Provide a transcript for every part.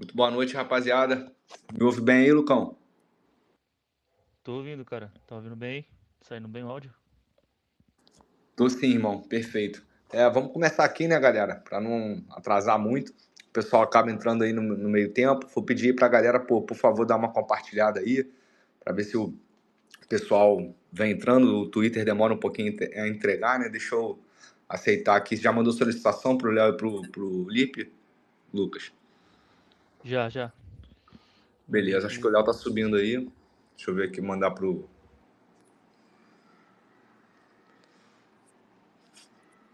Muito boa noite, rapaziada. Me ouve bem aí, Lucão? Tô ouvindo, cara. Tá ouvindo bem? Saindo bem o áudio? Tô sim, irmão. Perfeito. Vamos começar aqui, né, galera? Pra não atrasar muito. O pessoal acaba entrando aí no meio tempo. Vou pedir pra galera, pô, por favor, dar uma compartilhada aí, pra ver se o pessoal vem entrando. O Twitter demora um pouquinho a entregar, né? Deixa eu aceitar aqui. Já mandou solicitação pro Léo e pro Lipe, Lucas? Já, já. Mandei Beleza, acho que o aqui. Léo tá subindo aí. Deixa eu ver aqui, mandar pro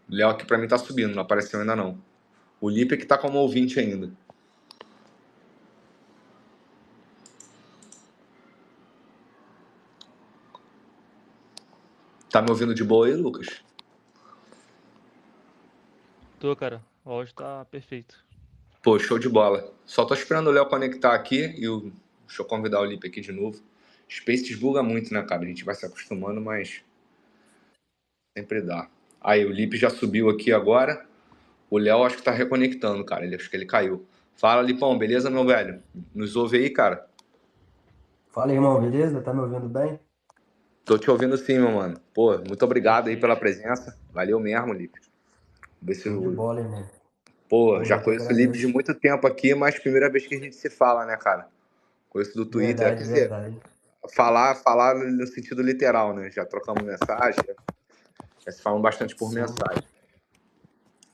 Léo aqui pra mim tá subindo, não apareceu ainda não. O Lipe é que tá como ouvinte ainda. Tá me ouvindo de boa aí, Lucas? Tô, cara. O áudio tá perfeito. Pô, show de bola. Só tô esperando o Léo conectar aqui e deixa eu convidar o Lipe aqui de novo. Space desbuga muito, né, cara? A gente vai se acostumando, mas sempre dá. Aí, o Lipe já subiu aqui agora. O Léo acho que tá reconectando, cara. Acho que ele caiu. Fala, Lipão, beleza, meu velho? Nos ouve aí, cara? Fala, irmão, beleza? Tá me ouvindo bem? Tô te ouvindo sim, meu mano. Pô, muito obrigado aí pela Perfeito. presença. Valeu mesmo, Lipe. Ver se Show de o bola, irmão. Pô, Pô, já eu que conheço o Lipe de agradeço. muito tempo aqui, mas primeira vez que a gente se fala, né, cara? Conheço do Twitter. Quer Verdade, dizer, verdade. falar no sentido literal, né? Já trocamos mensagem, já se falam bastante por Sim, mensagem.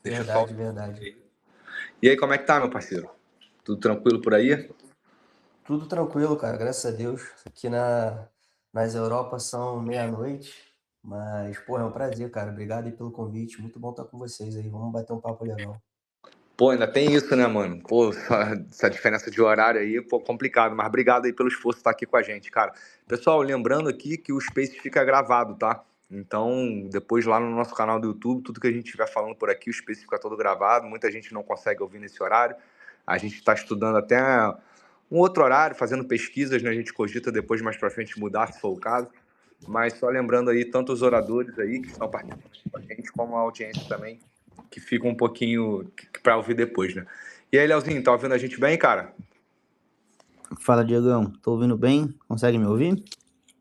Deixa eu só. verdade, verdade. E aí, como é que tá, meu parceiro? Tudo tranquilo por aí? Tudo tranquilo, cara, graças a Deus. Aqui nas Europas são meia-noite, mas, pô, é um prazer, cara. Obrigado aí pelo convite. Muito bom estar com vocês aí. Vamos bater um papo legal. Pô, ainda tem isso, né, mano? Pô, essa diferença de horário aí, pô, complicado. Mas obrigado aí pelo esforço de estar aqui com a gente, cara. Pessoal, lembrando aqui que o Space fica gravado, tá? Então, depois lá no nosso canal do YouTube, tudo que a gente estiver falando por aqui, o Space fica todo gravado. Muita gente não consegue ouvir nesse horário. A gente está estudando até um outro horário, fazendo pesquisas, né? A gente cogita depois, mais pra frente, mudar, se for o caso. Mas só lembrando aí, tanto os oradores aí que estão participando com a gente, como a audiência também, que fica um pouquinho para ouvir depois, né? E aí, Leozinho, tá ouvindo a gente bem, cara? Fala, Diegão. Tô ouvindo bem? Consegue me ouvir?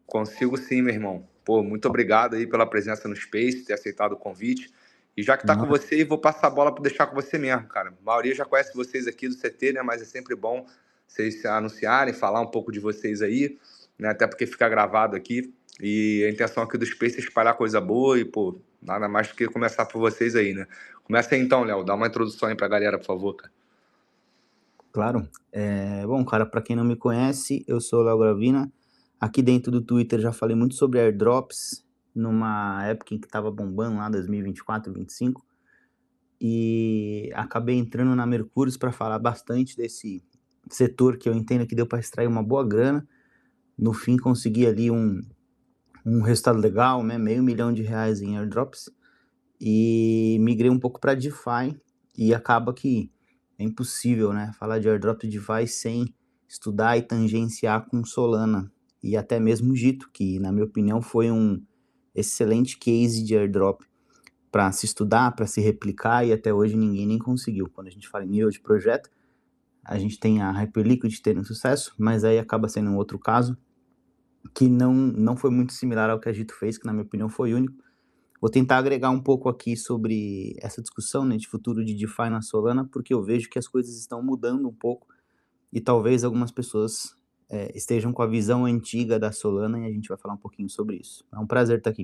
Consigo sim, meu irmão. Pô, muito obrigado aí pela presença no Space, ter aceitado o convite. E já que tá com Não. você, vou passar a bola para deixar com você mesmo, cara. A maioria já conhece vocês aqui do CT, né? Mas é sempre bom vocês se anunciarem, falar um pouco de vocês aí, né? Até porque fica gravado aqui. E a intenção aqui do Space é espalhar coisa boa e, pô, nada mais do que começar por vocês aí, né? Começa aí então, Léo. Dá uma introdução aí pra galera, por favor, cara. Claro. Bom, cara, pra quem não me conhece, eu sou o Léo Gravina. Aqui dentro do Twitter já falei muito sobre airdrops, numa época em que tava bombando lá, 2024, 2025. E acabei entrando na Mercúrios para falar bastante desse setor que eu entendo que deu para extrair uma boa grana. No fim, consegui ali um resultado legal, né? R$ 500 mil em airdrops. E migrei um pouco para DeFi e acaba que é impossível, né, falar de airdrop de DeFi sem estudar e tangenciar com Solana e até mesmo Jito, que na minha opinião foi um excelente case de airdrop para se estudar, para se replicar e até hoje ninguém nem conseguiu. Quando a gente fala em nível de projeto, a gente tem a Hyperliquid tendo sucesso, mas aí acaba sendo um outro caso que não foi muito similar ao que a Jito fez, que na minha opinião foi único. Vou tentar agregar um pouco aqui sobre essa discussão, né, de futuro de DeFi na Solana, porque eu vejo que as coisas estão mudando um pouco e talvez algumas pessoas estejam com a visão antiga da Solana e a gente vai falar um pouquinho sobre isso. É um prazer estar aqui.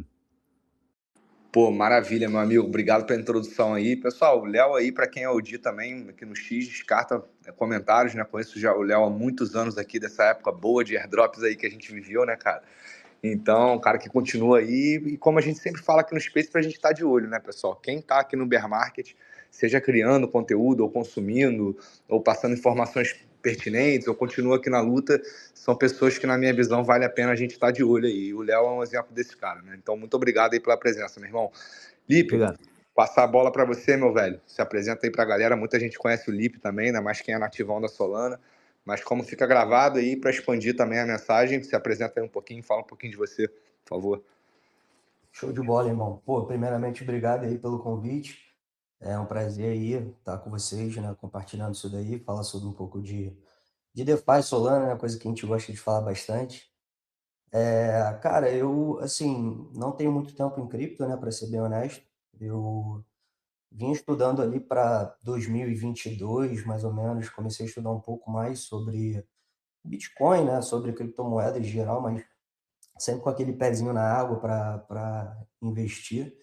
Pô, maravilha, meu amigo. Obrigado pela introdução aí. Pessoal, o Léo aí, para quem é o Di também, aqui no X, descarta comentários, né? Conheço já o Léo há muitos anos aqui, dessa época boa de airdrops aí que a gente viveu, né, cara? Então, um cara que continua aí, e como a gente sempre fala aqui no Space, pra gente estar de olho, né, pessoal? Quem tá aqui no Bear Market, seja criando conteúdo, ou consumindo, ou passando informações pertinentes, ou continua aqui na luta, são pessoas que, na minha visão, vale a pena a gente estar de olho aí. E o Léo é um exemplo desse cara, né? Então, muito obrigado aí pela presença, meu irmão. Lipe, Obrigado. passar a bola para você, meu velho. Se apresenta aí pra galera. Muita gente conhece o Lipe também, ainda mais quem é nativão da Solana. Mas como fica gravado aí, para expandir também a mensagem, se apresenta aí um pouquinho, fala um pouquinho de você, por favor. Show de bola, irmão. Pô, primeiramente, obrigado aí pelo convite. É um prazer aí estar com vocês, né, compartilhando isso daí, falar sobre um pouco de DeFi, Solana, né, coisa que a gente gosta de falar bastante. Cara, eu, assim, não tenho muito tempo em cripto, né, para ser bem honesto. Eu vim estudando ali para 2022, mais ou menos, comecei a estudar um pouco mais sobre Bitcoin, né, sobre criptomoedas em geral, mas sempre com aquele pezinho na água para investir.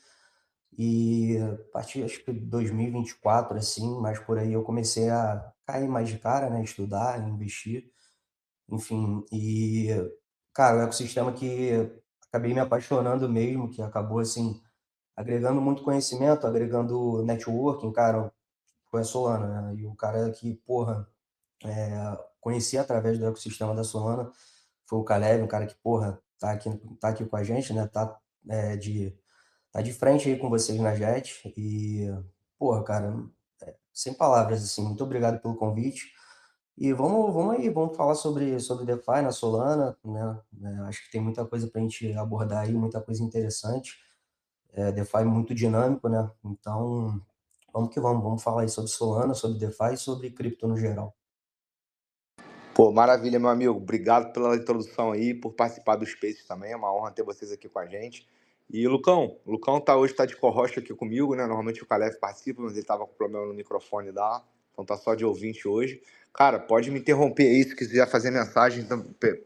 E a partir, acho que 2024, assim, mais por aí, eu comecei a cair mais de cara, né, estudar, investir, enfim. E, cara, o ecossistema que acabei me apaixonando mesmo, que acabou, assim, agregando muito conhecimento, agregando networking, cara, foi a Solana, né? E o cara que, porra, conheci através do ecossistema da Solana foi o Caleb, um cara que, porra, tá aqui com a gente, né? É, de, tá de frente aí com vocês na Jet. E, porra, cara, sem palavras, assim, muito obrigado pelo convite. E vamos aí, vamos falar sobre DeFi na Solana, né? Acho que tem muita coisa para a gente abordar aí, muita coisa interessante. DeFi muito dinâmico, né? Então, vamos que vamos falar aí sobre Solana, sobre DeFi e sobre cripto no geral. Pô, maravilha, meu amigo. Obrigado pela introdução aí, por participar do Space também. É uma honra ter vocês aqui com a gente. E o Lucão hoje tá de co-host aqui comigo, né? Normalmente o Caleb participa, mas ele tava com problema no microfone lá. Então tá só de ouvinte hoje. Cara, pode me interromper aí se quiser fazer mensagem,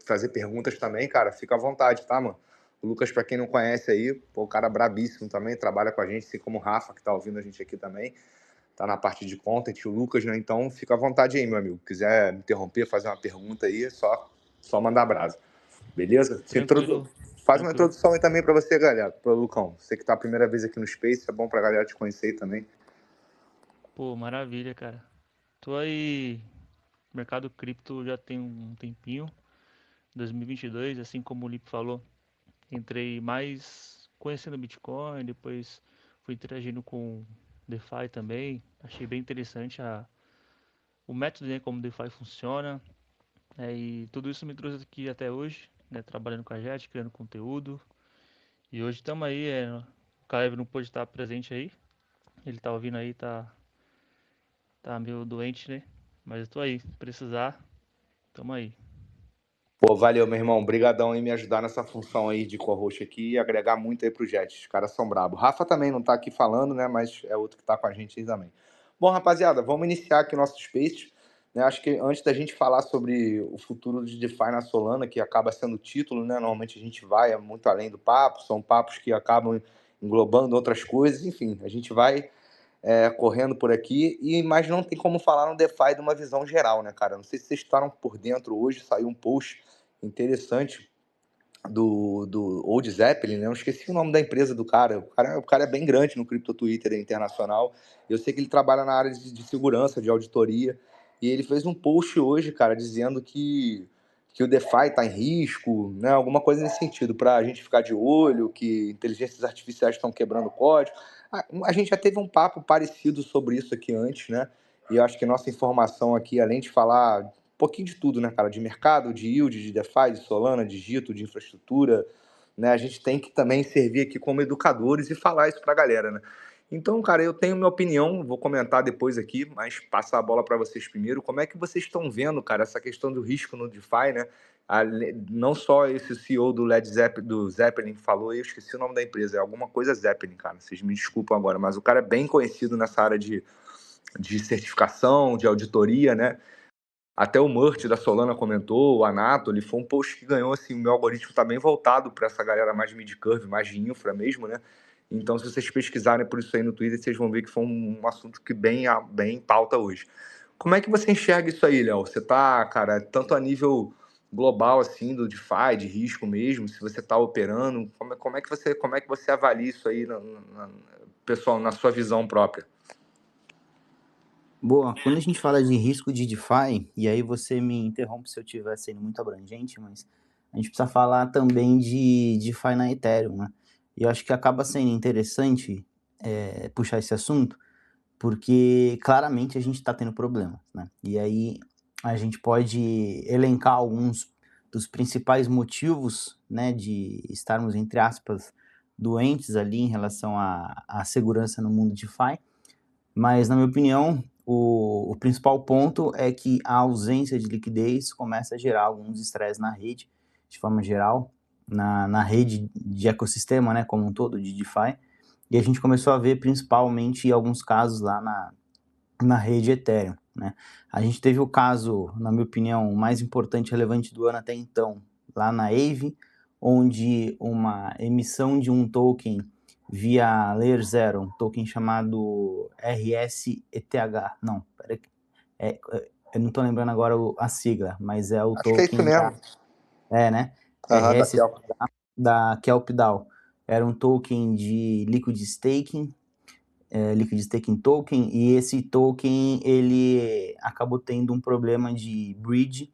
fazer perguntas também, cara. Fica à vontade, tá, mano? O Lucas, pra quem não conhece aí, pô, o cara brabíssimo também, trabalha com a gente, assim como o Rafa, que tá ouvindo a gente aqui também. Tá na parte de content, o Lucas, né? Então fica à vontade aí, meu amigo. Quiser me interromper, fazer uma pergunta aí, é só mandar brasa. Beleza? Tranquilo, Faz uma tranquilo. introdução aí também pra você, galera, pro Lucão. Você que tá a primeira vez aqui no Space, é bom pra galera te conhecer aí também. Pô, maravilha, cara. Tô aí, mercado cripto já tem um tempinho, 2022, assim como o Lipe falou, entrei mais conhecendo Bitcoin, depois fui interagindo com DeFi também, achei bem interessante o método, né, como o DeFi funciona, e tudo isso me trouxe aqui até hoje, né, trabalhando com a Jet, criando conteúdo, e hoje estamos aí, o Caio não pôde estar presente aí, ele tá ouvindo aí, tá meio doente, né, mas eu tô aí, se precisar, tamo aí. Pô, valeu, meu irmão. Obrigadão em me ajudar nessa função aí de co-host aqui e agregar muito aí pro Jet. Os caras são brabos. Rafa também não tá aqui falando, né? Mas é outro que tá com a gente aí também. Bom, rapaziada, vamos iniciar aqui o nosso Space. Né? Acho que antes da gente falar sobre o futuro de DeFi na Solana, que acaba sendo o título, né? Normalmente a gente vai muito além do papo, são papos que acabam englobando outras coisas. Enfim, a gente vai correndo por aqui, mas não tem como falar no DeFi de uma visão geral, né, cara? Não sei se vocês estaram por dentro hoje, saiu um post interessante do Old Zeppelin, né? Eu esqueci o nome da empresa do cara. O cara é bem grande no Crypto Twitter internacional. Eu sei que ele trabalha na área de segurança, de auditoria. E ele fez um post hoje, cara, dizendo que o DeFi está em risco, né? Alguma coisa nesse sentido, para a gente ficar de olho, que inteligências artificiais estão quebrando o código. A gente já teve um papo parecido sobre isso aqui antes, né? E eu acho que nossa informação aqui, além de falar pouquinho de tudo, né, cara? De mercado, de yield, de DeFi, de Solana, de Gito, de infraestrutura, né? A gente tem que também servir aqui como educadores e falar isso pra galera, né? Então, cara, eu tenho minha opinião, vou comentar depois aqui, mas passar a bola para vocês primeiro. Como é que vocês estão vendo, cara, essa questão do risco no DeFi, né? Não só esse CEO do do Zeppelin falou, eu esqueci o nome da empresa, é alguma coisa Zeppelin, cara. Vocês me desculpam agora, mas o cara é bem conhecido nessa área de certificação, de auditoria, né? Até o Murt da Solana comentou, o Anatoly, foi um post que ganhou, assim, o meu algoritmo está bem voltado para essa galera mais mid-curve, mais de infra mesmo, né? Então, se vocês pesquisarem por isso aí no Twitter, vocês vão ver que foi um assunto que bem em pauta hoje. Como é que você enxerga isso aí, Léo? Você tá, cara, tanto a nível global, assim, do DeFi, de risco mesmo, se você está operando, como é que você avalia isso aí, pessoal, na sua visão própria? Boa, quando a gente fala de risco de DeFi, e aí você me interrompe se eu estiver sendo muito abrangente, mas a gente precisa falar também de DeFi na Ethereum, né? E eu acho que acaba sendo interessante puxar esse assunto, porque claramente a gente está tendo problemas, né? E aí a gente pode elencar alguns dos principais motivos, né, de estarmos, entre aspas, doentes ali em relação à segurança no mundo DeFi. Mas, na minha opinião, o principal ponto é que a ausência de liquidez começa a gerar alguns estresse na rede, de forma geral, na rede de ecossistema, né, como um todo, de DeFi. E a gente começou a ver principalmente em alguns casos lá na rede Ethereum, né? A gente teve o caso, na minha opinião, mais importante e relevante do ano até então, lá na Aave, onde uma emissão de um token via Layer Zero, um token chamado RSETH, não, peraí, eu não estou lembrando agora a sigla, mas é o Acho que é isso token mesmo. né? Aham, da RSETH Kelp. da KelpDAO. Era um token de liquid staking, liquid staking token, e esse token ele acabou tendo um problema de bridge,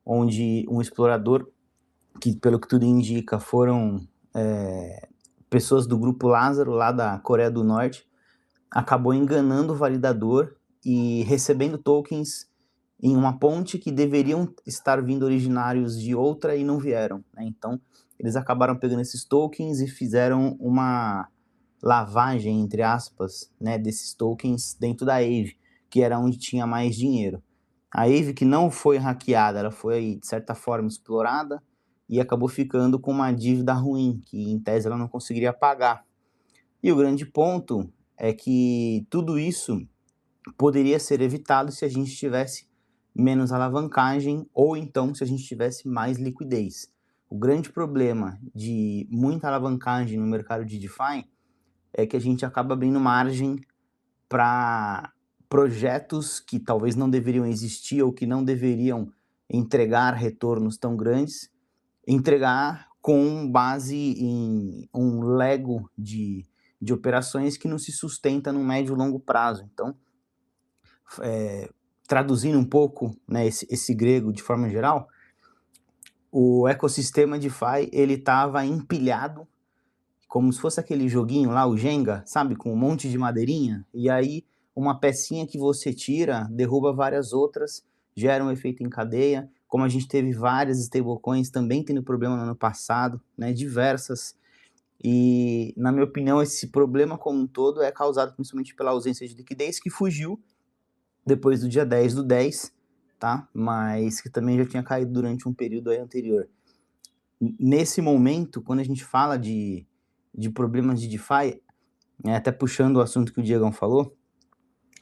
onde um explorador, que pelo que tudo indica foram pessoas do grupo Lázaro, lá da Coreia do Norte, acabou enganando o validador e recebendo tokens em uma ponte que deveriam estar vindo originários de outra e não vieram, né? Então, eles acabaram pegando esses tokens e fizeram uma lavagem, entre aspas, né, desses tokens dentro da Aave, que era onde tinha mais dinheiro. A Aave, que não foi hackeada, ela foi, de certa forma, explorada e acabou ficando com uma dívida ruim, que em tese ela não conseguiria pagar. E o grande ponto é que tudo isso poderia ser evitado se a gente tivesse menos alavancagem ou então se a gente tivesse mais liquidez. O grande problema de muita alavancagem no mercado de DeFi é que a gente acaba abrindo margem para projetos que talvez não deveriam existir ou que não deveriam entregar retornos tão grandes, entregar com base em um Lego de operações que não se sustenta no médio e longo prazo. Então, traduzindo um pouco, né, esse grego de forma geral, o ecossistema DeFi ele estava empilhado como se fosse aquele joguinho lá, o Jenga, sabe, com um monte de madeirinha, e aí uma pecinha que você tira derruba várias outras, gera um efeito em cadeia, como a gente teve várias stablecoins também tendo problema no ano passado, né, diversas, e na minha opinião esse problema como um todo é causado principalmente pela ausência de liquidez que fugiu depois do dia 10/10, tá, mas que também já tinha caído durante um período aí anterior. Nesse momento, quando a gente fala de problemas de DeFi, né, até puxando o assunto que o Diegão falou,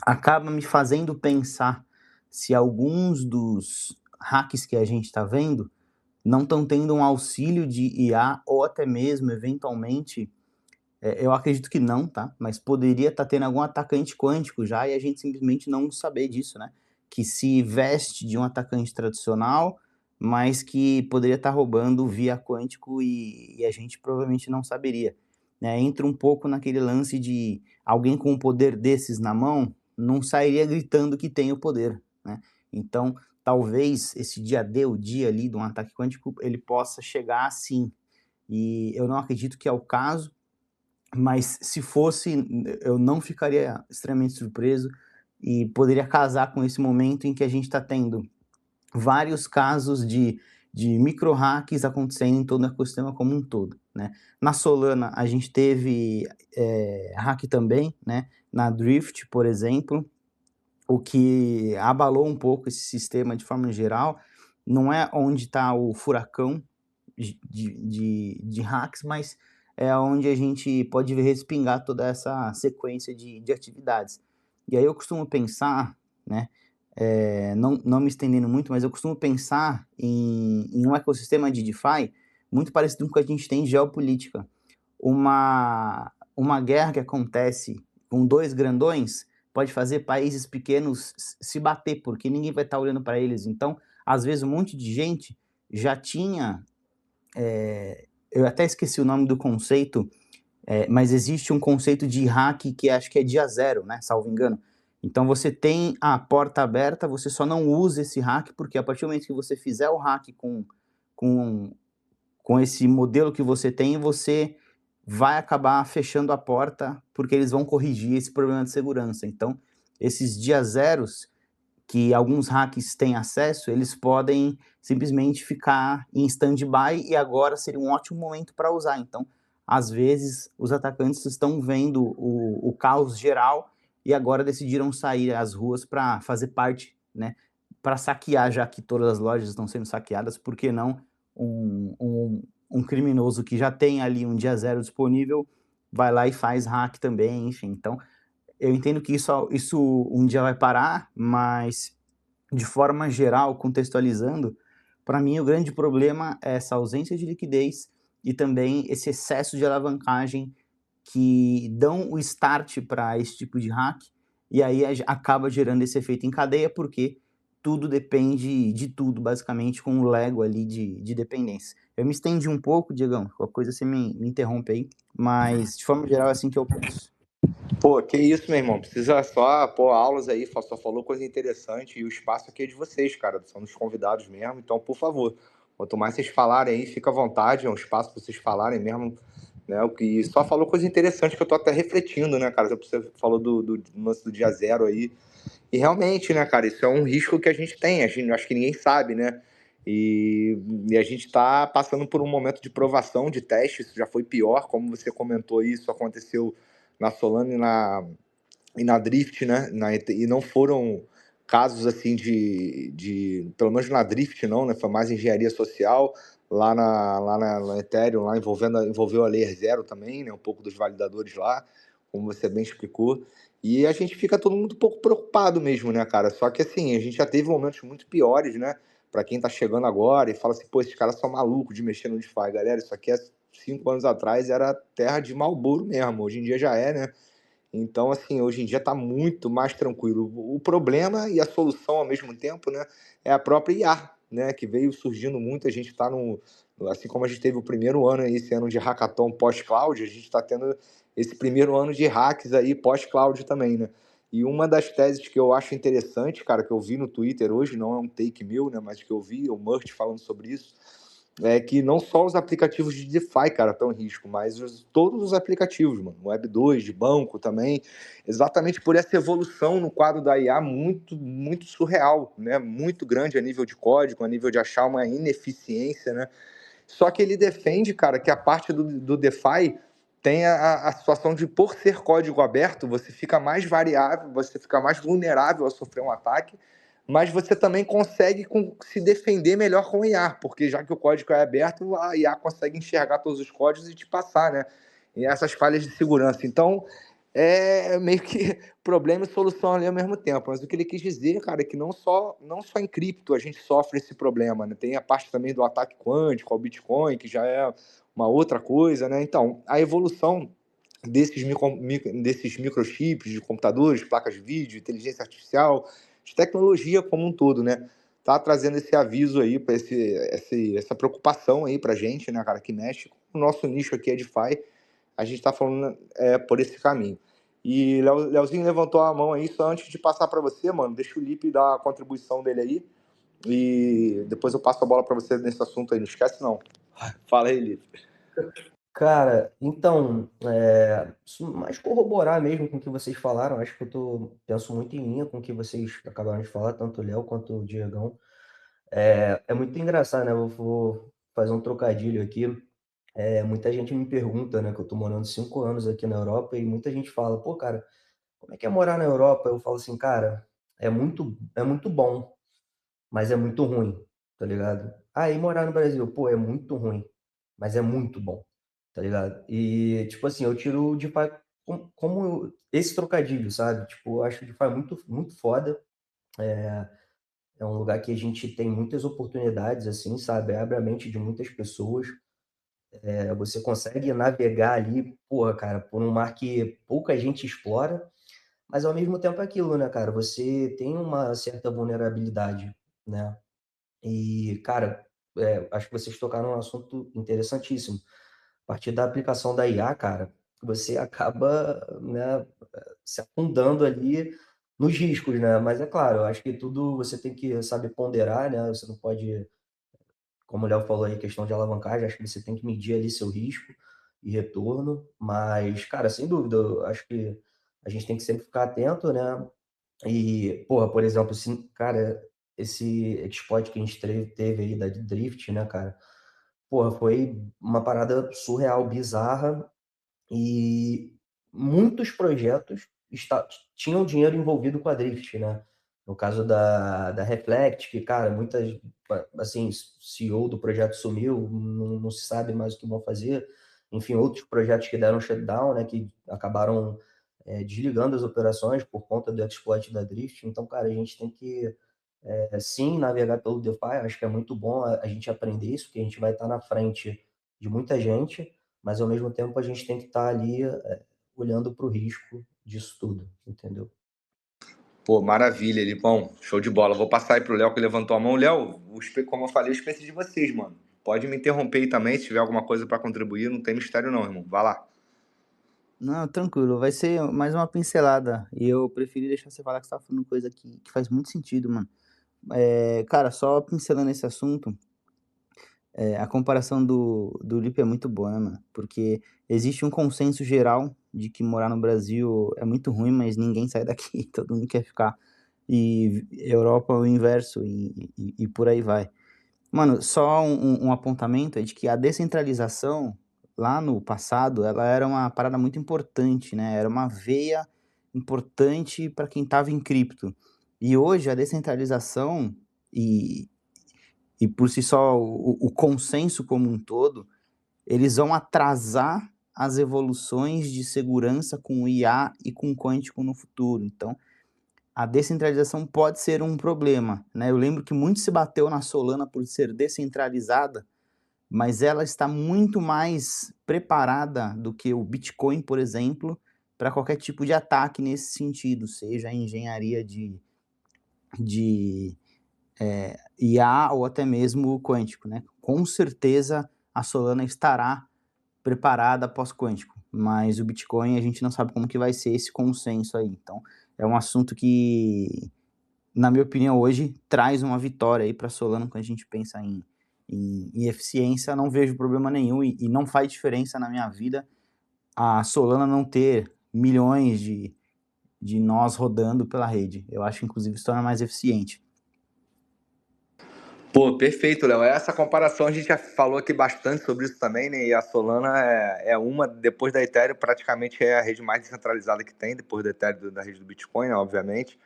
acaba me fazendo pensar se alguns dos hacks que a gente está vendo não estão tendo um auxílio de IA ou até mesmo, eventualmente, eu acredito que não, tá? Mas poderia estar tendo algum atacante quântico já e a gente simplesmente não saber disso, né? Que se veste de um atacante tradicional, mas que poderia estar roubando via quântico e a gente provavelmente não saberia. Né? Entra um pouco naquele lance de alguém com um poder desses na mão não sairia gritando que tem o poder, né? Então, talvez esse dia D, o dia ali de um ataque quântico, ele possa chegar assim. E eu não acredito que é o caso, mas se fosse, eu não ficaria extremamente surpreso e poderia casar com esse momento em que a gente está tendo vários casos de micro-hacks acontecendo em todo o ecossistema como um todo, né? Na Solana, a gente teve hack também, né? Na Drift, por exemplo, o que abalou um pouco esse sistema de forma geral. Não é onde está o furacão de hacks, mas é onde a gente pode ver respingar toda essa sequência de atividades. E aí eu costumo pensar, né, não me estendendo muito, mas eu costumo pensar em um ecossistema de DeFi muito parecido com o que a gente tem em geopolítica. Uma guerra que acontece com dois grandões pode fazer países pequenos se bater, porque ninguém vai estar olhando para eles. Então, às vezes, um monte de gente já tinha... eu até esqueci o nome do conceito, mas existe um conceito de hack que acho que é dia zero, né? Salvo engano. Então, você tem a porta aberta, você só não usa esse hack, porque a partir do momento que você fizer o hack com esse modelo que você tem, você vai acabar fechando a porta, porque eles vão corrigir esse problema de segurança. Então, esses dias zeros que alguns hacks têm acesso, eles podem simplesmente ficar em stand-by e agora seria um ótimo momento para usar. Então, às vezes, os atacantes estão vendo o caos geral e agora decidiram sair às ruas para fazer parte, né, para saquear, já que todas as lojas estão sendo saqueadas, por que não um criminoso que já tem ali um dia zero disponível, vai lá e faz hack também, enfim. Então, eu entendo que isso um dia vai parar, mas de forma geral, contextualizando, para mim o grande problema é essa ausência de liquidez e também esse excesso de alavancagem que dão o start para esse tipo de hack, e aí acaba gerando esse efeito em cadeia, porque tudo depende de tudo, basicamente, com um Lego ali de dependência. Eu me estendi um pouco, Diegão, qualquer coisa você me interrompe aí, mas de forma geral é assim que eu penso. Pô, que isso, meu irmão. Precisa só pôr aulas aí, só falou coisa interessante. E o espaço aqui é de vocês, cara. São dos convidados mesmo. Então, por favor, quanto mais vocês falarem aí, fica à vontade. É um espaço para vocês falarem mesmo. Né? O que só falou coisa interessante que eu tô até refletindo, né, cara? Você falou do lance do dia zero aí. E realmente, né, cara, isso é um risco que a gente tem. Acho que ninguém sabe, né? E a gente está passando por um momento de provação, de teste. Isso já foi pior, como você comentou, isso aconteceu na Solana e na Drift, né? E não foram casos assim pelo menos na Drift não, né? Foi mais engenharia social lá na Ethereum, lá envolveu a Layer Zero também, né? Um pouco dos validadores lá, como você bem explicou. E a gente fica todo mundo um pouco preocupado mesmo, né, cara? Só que assim, a gente já teve momentos muito piores, né? Para quem tá chegando agora e fala assim, pô, esses caras são malucos de mexer no DeFi, galera. Isso aqui 5 anos atrás era terra de Marlboro mesmo. Hoje em dia já é, né? Então, assim, hoje em dia está muito mais tranquilo. O problema e a solução ao mesmo tempo, né, é a própria IA, né, que veio surgindo muito. A gente está assim como a gente teve o primeiro ano aí, esse ano de hackathon pós-cloud, a gente está tendo esse primeiro ano de hacks aí pós-cloud também, né? E uma das teses que eu acho interessante, cara, que eu vi no Twitter hoje, não é um take meu, né, mas que eu vi o Murt falando sobre isso, é que não só os aplicativos de DeFi, cara, estão em risco, mas todos os aplicativos, mano, Web 2, de banco também, exatamente por essa evolução no quadro da IA muito, muito surreal, né? Muito grande a nível de código, a nível de achar uma ineficiência, né? Só que ele defende, cara, que a parte do DeFi tem a situação de, por ser código aberto, você fica mais variável, você fica mais vulnerável a sofrer um ataque, mas você também consegue se defender melhor com o IA, porque já que o código é aberto, a IA consegue enxergar todos os códigos e te passar, né? E essas falhas de segurança. Então, é meio que problema e solução ali ao mesmo tempo. Mas o que ele quis dizer, cara, é que não só em cripto a gente sofre esse problema, né? Tem a parte também do ataque quântico ao Bitcoin, que já é uma outra coisa, né? Então, a evolução desses microchips de computadores, placas de vídeo, inteligência artificial, de tecnologia como um todo, né? Tá trazendo esse aviso aí, para essa preocupação aí pra gente, né, cara, que mexe. O nosso nicho aqui é DeFi, a gente está falando por esse caminho. E Leozinho levantou a mão aí, só antes de passar para você, mano, deixa o Lipe dar a contribuição dele aí, e depois eu passo a bola para você nesse assunto aí, não esquece não. Fala aí, Lipe. Cara, então, isso mais corroborar mesmo com o que vocês falaram, acho que penso muito em linha com o que vocês acabaram de falar, tanto o Léo quanto o Diegão. É muito engraçado, né? Eu vou fazer um trocadilho aqui. Muita gente me pergunta, né, que eu tô morando 5 anos aqui na Europa e muita gente fala, pô, cara, como é que é morar na Europa? Eu falo assim, cara, é muito bom, mas é muito ruim, tá ligado? Ah, e morar no Brasil? Pô, é muito ruim, mas é muito bom, tá ligado? E, tipo assim, eu tiro o DeFi como esse trocadilho, sabe? Tipo, eu acho que o DeFi muito, muito foda. É um lugar que a gente tem muitas oportunidades, assim, sabe? Abre a mente de muitas pessoas. Você consegue navegar ali, porra, cara, por um mar que pouca gente explora, mas ao mesmo tempo é aquilo, né, cara? Você tem uma certa vulnerabilidade, né? E, cara, acho que vocês tocaram num assunto interessantíssimo. A partir da aplicação da IA, cara, você acaba, né, se afundando ali nos riscos, né? Mas é claro, eu acho que tudo você tem que saber ponderar, né? Você não pode, como o Léo falou aí, questão de alavancagem, acho que você tem que medir ali seu risco e retorno. Mas, cara, sem dúvida, eu acho que a gente tem que sempre ficar atento, né? E, porra, por exemplo, se, cara, esse exploit que a gente teve aí da Drift, né, cara? Porra, foi uma parada surreal, bizarra, e muitos projetos tinham dinheiro envolvido com a Drift, né? No caso da Reflect, que, cara, muitas, assim, CEO do projeto sumiu, não se sabe mais o que vão fazer. Enfim, outros projetos que deram shutdown, né, que acabaram desligando as operações por conta do exploit da Drift. Então, cara, a gente tem que, sim, navegar pelo DeFi. Acho que é muito bom a gente aprender isso, porque a gente vai estar na frente de muita gente, mas, ao mesmo tempo, a gente tem que estar ali olhando para o risco disso tudo, entendeu? Pô, maravilha, Lipão. Show de bola. Vou passar aí pro Léo que levantou a mão. Léo, como eu falei, eu esqueci de vocês, mano. Pode me interromper aí também, se tiver alguma coisa pra contribuir. Não tem mistério não, irmão. Vai lá. Não, tranquilo, vai ser mais uma pincelada. E eu preferi deixar você falar que você tá falando coisa que faz muito sentido, mano. Cara, só pincelando esse assunto, a comparação do Lipe é muito boa, né, mano? Porque existe um consenso geral de que morar no Brasil é muito ruim, mas ninguém sai daqui, todo mundo quer ficar. E Europa é o inverso, e por aí vai. Mano, só um apontamento é de que a descentralização, lá no passado, ela era uma parada muito importante, né? Era uma veia importante para quem estava em cripto. E hoje a descentralização e, e por si só o consenso como um todo, eles vão atrasar as evoluções de segurança com o IA e com o quântico no futuro. Então, a descentralização pode ser um problema, né? Eu lembro que muito se bateu na Solana por ser descentralizada, mas ela está muito mais preparada do que o Bitcoin, por exemplo, para qualquer tipo de ataque nesse sentido, seja a engenharia de IA ou até mesmo quântico, né? Com certeza a Solana estará preparada pós-quântico, mas o Bitcoin a gente não sabe como que vai ser esse consenso aí. Então, é um assunto que, na minha opinião, hoje traz uma vitória aí para Solana quando a gente pensa em eficiência. Não vejo problema nenhum e não faz diferença na minha vida a Solana não ter milhões de nós rodando pela rede. Eu acho, inclusive, se torna mais eficiente. Pô, perfeito, Léo. Essa comparação a gente já falou aqui bastante sobre isso também, né? E a Solana é uma, depois da Ethereum, praticamente é a rede mais descentralizada que tem, depois da Ethereum da rede do Bitcoin, né, obviamente.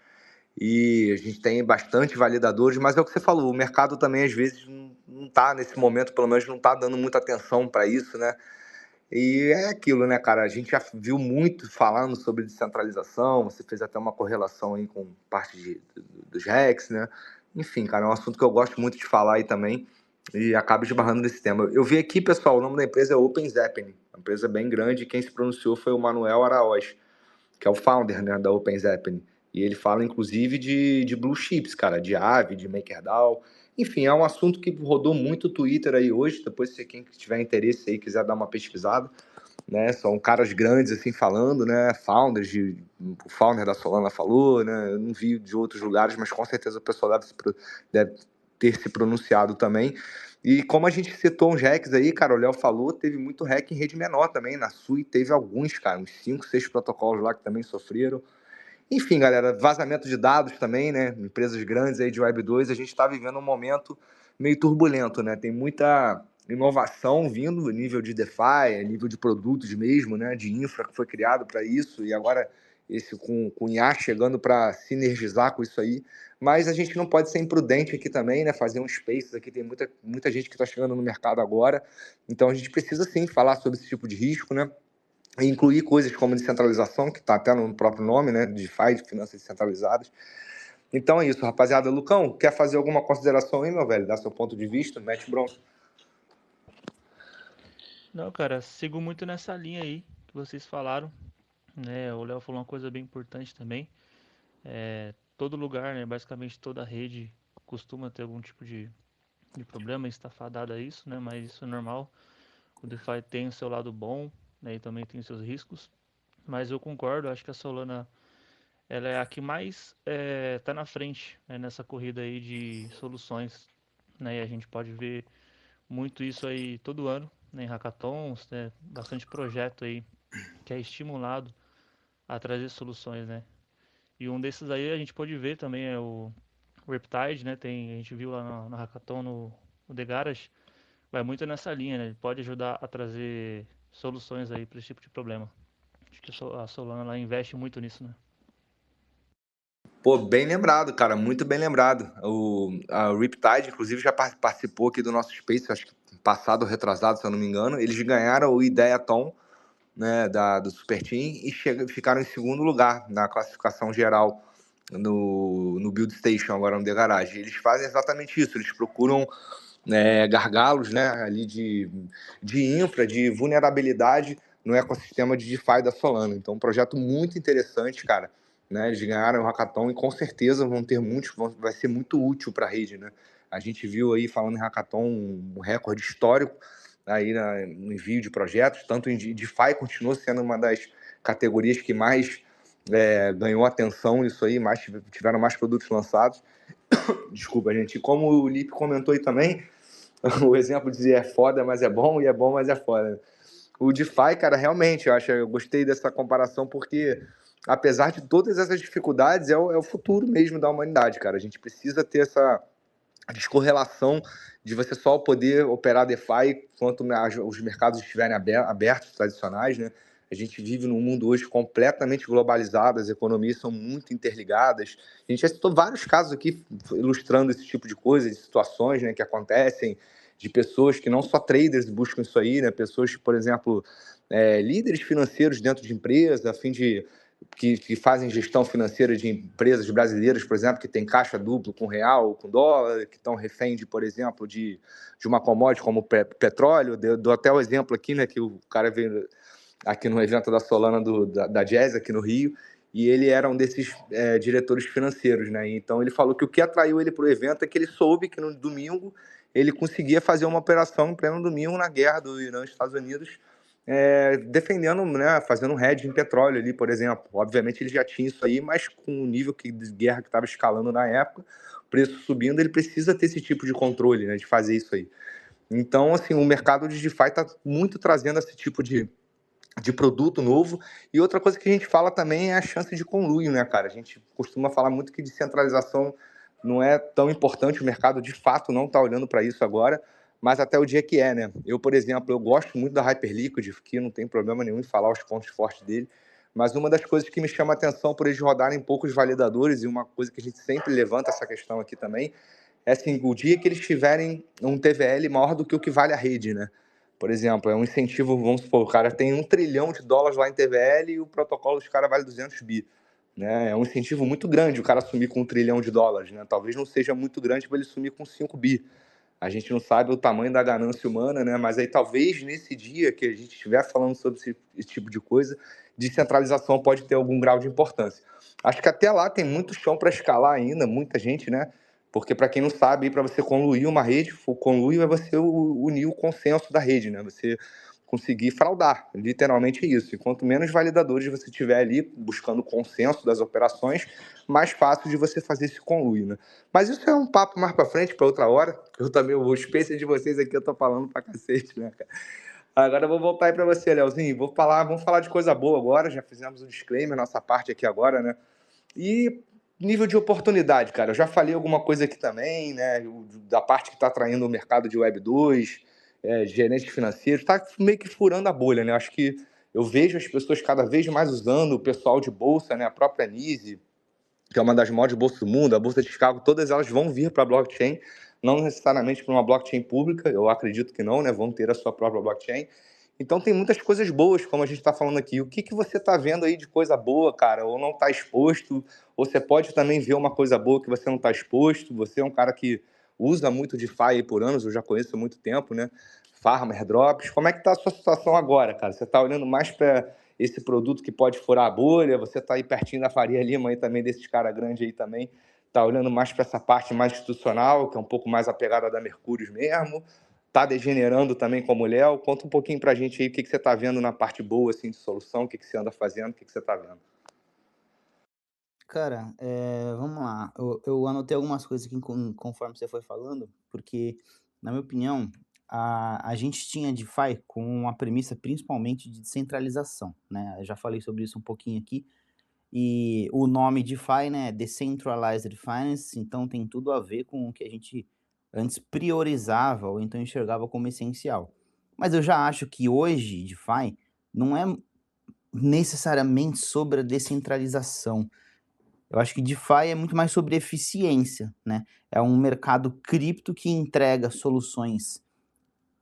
E a gente tem bastante validadores, mas é o que você falou, o mercado também às vezes não tá nesse momento, pelo menos não tá dando muita atenção para isso, né? E é aquilo, né, cara? A gente já viu muito falando sobre descentralização, você fez até uma correlação aí com parte dos hacks, né? Enfim, cara, é um assunto que eu gosto muito de falar aí também e acabo esbarrando nesse tema. Eu vi aqui, pessoal, o nome da empresa é OpenZeppelin, uma empresa bem grande, quem se pronunciou foi o Manuel Araoz, que é o founder, né, da OpenZeppelin. E ele fala, inclusive, de blue chips, cara, de Aave, de MakerDAO. Enfim, é um assunto que rodou muito o Twitter aí hoje. Depois, se quem tiver interesse aí, quiser dar uma pesquisada, né? São caras grandes, assim, falando, né? Founders, o founder da Solana falou, né? Eu não vi de outros lugares, mas com certeza o pessoal deve ter se pronunciado também. E como a gente citou uns hacks aí, cara, o Léo falou, teve muito hack em rede menor também. Na Sui teve alguns, cara, uns 5, 6 protocolos lá que também sofreram. Enfim, galera, vazamento de dados também, né? Empresas grandes aí de Web2, a gente está vivendo um momento meio turbulento, né? Tem muita inovação vindo, nível de DeFi, nível de produtos mesmo, né? De infra que foi criado para isso, e agora esse com IA chegando para sinergizar com isso aí. Mas a gente não pode ser imprudente aqui também, né? Fazer um space aqui, tem muita gente que está chegando no mercado agora. Então a gente precisa sim falar sobre esse tipo de risco, né? Incluir coisas como descentralização, que está até no próprio nome, né? DeFi, de finanças descentralizadas. Então é isso, rapaziada. Lucão, quer fazer alguma consideração aí, meu velho? Dar seu ponto de vista? Mete bronca. Não, cara, sigo muito nessa linha aí que vocês falaram, né? O Léo falou uma coisa bem importante também. Todo lugar, né? Basicamente toda rede costuma ter algum tipo de problema, está fadado a isso, né? Mas isso é normal. O DeFi tem o seu lado bom, né? E também tem os seus riscos. Mas eu concordo, acho que a Solana ela é a que mais tá na frente, né, nessa corrida aí de soluções, né? E a gente pode ver muito isso aí todo ano, né, em hackathons, né? Bastante projeto aí que é estimulado a trazer soluções, né? E um desses aí a gente pode ver também é o Riptide, né? A gente viu lá no hackathon no The Garage, vai muito nessa linha, né? Ele pode ajudar a trazer soluções aí para esse tipo de problema. Acho que a Solana ela investe muito nisso, né? Pô, bem lembrado, cara, muito bem lembrado. A Riptide, inclusive, já participou aqui do nosso Space, acho que passado ou retrasado, se eu não me engano. Eles ganharam o Ideaton, né, do Super Team e ficaram em segundo lugar na classificação geral no Build Station, agora no The Garage. Eles fazem exatamente isso, eles procuram gargalos, né, ali de infra, de vulnerabilidade no ecossistema de DeFi da Solana. Então, um projeto muito interessante, cara. Né, eles ganharam o hackathon e com certeza vão ter muitos, vai ser muito útil para a rede, né? A gente viu aí, falando em hackathon, um recorde histórico aí no envio de projetos, tanto em DeFi continua sendo uma das categorias que mais ganhou atenção nisso aí, tiveram mais produtos lançados. Desculpa, gente. E como o Lipe comentou aí também, o exemplo dizia é foda, mas é bom, e é bom, mas é foda. O DeFi, cara, realmente, eu gostei dessa comparação porque, apesar de todas essas dificuldades, é o futuro mesmo da humanidade, cara. A gente precisa ter essa descorrelação de você só poder operar DeFi quanto os mercados estiverem abertos, tradicionais, né? A gente vive num mundo hoje completamente globalizado, as economias são muito interligadas. A gente já citou vários casos aqui ilustrando esse tipo de coisa, de situações, né, que acontecem, de pessoas que não só traders buscam isso aí, né? Pessoas que, por exemplo, líderes financeiros dentro de empresa, a fim de que fazem gestão financeira de empresas brasileiras, por exemplo, que tem caixa duplo com real, com dólar, que estão refém de, por exemplo, de uma commodity como petróleo. Dou até o exemplo aqui, né, que o cara veio aqui no evento da Solana da Jazz, aqui no Rio, e ele era um desses diretores financeiros, né? Então ele falou que o que atraiu ele para o evento é que ele soube que no domingo ele conseguia fazer uma operação em pleno domingo na guerra do Irã e Estados Unidos, defendendo, né, fazendo um hedge em petróleo ali, por exemplo. Obviamente ele já tinha isso aí, mas com o nível de guerra que estava escalando na época, o preço subindo, ele precisa ter esse tipo de controle, né, de fazer isso aí. Então, assim, o mercado de DeFi está muito trazendo esse tipo de produto novo. E outra coisa que a gente fala também é a chance de conluio, né, cara? A gente costuma falar muito que descentralização não é tão importante, o mercado de fato não está olhando para isso agora, mas até o dia que é, né? Eu, por exemplo, eu gosto muito da Hyperliquid, que não tem problema nenhum em falar os pontos fortes dele, mas uma das coisas que me chama a atenção por eles rodarem poucos validadores, e uma coisa que a gente sempre levanta essa questão aqui também, é assim, o dia que eles tiverem um TVL maior do que o que vale a rede, né? Por exemplo, é um incentivo, vamos supor, o cara tem $1 trilhão lá em TVL e o protocolo dos caras vale 200 bi. Né? É um incentivo muito grande o cara sumir com $1 trilhão, né? Talvez não seja muito grande para ele sumir com 5 bi. A gente não sabe o tamanho da ganância humana, né? Mas aí talvez nesse dia que a gente estiver falando sobre esse tipo de coisa, descentralização pode ter algum grau de importância. Acho que até lá tem muito chão para escalar ainda, muita gente, né? Porque, para quem não sabe, para você conluir uma rede, o conluio é você unir o consenso da rede, né? Você conseguir fraudar, literalmente é isso. E quanto menos validadores você tiver ali buscando o consenso das operações, mais fácil de você fazer esse conluio, né? Mas isso é um papo mais para frente, para outra hora. Eu também, o space de vocês aqui, eu tô falando pra cacete, né, cara? Agora eu vou voltar aí para você, Leozinho. Vamos falar de coisa boa agora. Já fizemos o disclaimer, nossa parte aqui agora, né? E nível de oportunidade, cara. Eu já falei alguma coisa aqui também, né? Da parte que está atraindo o mercado de Web 2, gerentes financeiros, está meio que furando a bolha, né? Acho que eu vejo as pessoas cada vez mais usando, o pessoal de bolsa, né? A própria Nise, que é uma das maiores bolsas do mundo, a Bolsa de Chicago, todas elas vão vir para a blockchain, não necessariamente para uma blockchain pública, eu acredito que não, né? Vão ter a sua própria blockchain. Então tem muitas coisas boas, como a gente está falando aqui. O que você está vendo aí de coisa boa, cara? Ou não está exposto? Ou você pode também ver uma coisa boa que você não está exposto? Você é um cara que usa muito DeFi por anos, eu já conheço há muito tempo, né? Farmer, Drops. Como é que está a sua situação agora, cara? Você está olhando mais para esse produto que pode furar a bolha? Você está aí pertinho da Faria Lima aí também, desses caras grandes aí também. Está olhando mais para essa parte mais institucional, que é um pouco mais apegada da Mercúrio mesmo? Tá degenerando também como o Léo? Conta um pouquinho pra gente aí o que você tá vendo na parte boa, assim, de solução, o que você anda fazendo, o que você tá vendo. Cara, vamos lá. Eu anotei algumas coisas aqui conforme você foi falando, porque, na minha opinião, a gente tinha DeFi com uma premissa principalmente de descentralização, né? Eu já falei sobre isso um pouquinho aqui. E o nome DeFi, né, é Decentralized Finance, então tem tudo a ver com o que a gente antes priorizava ou então enxergava como essencial. Mas eu já acho que hoje DeFi não é necessariamente sobre a descentralização. Eu acho que DeFi é muito mais sobre eficiência, né? É um mercado cripto que entrega soluções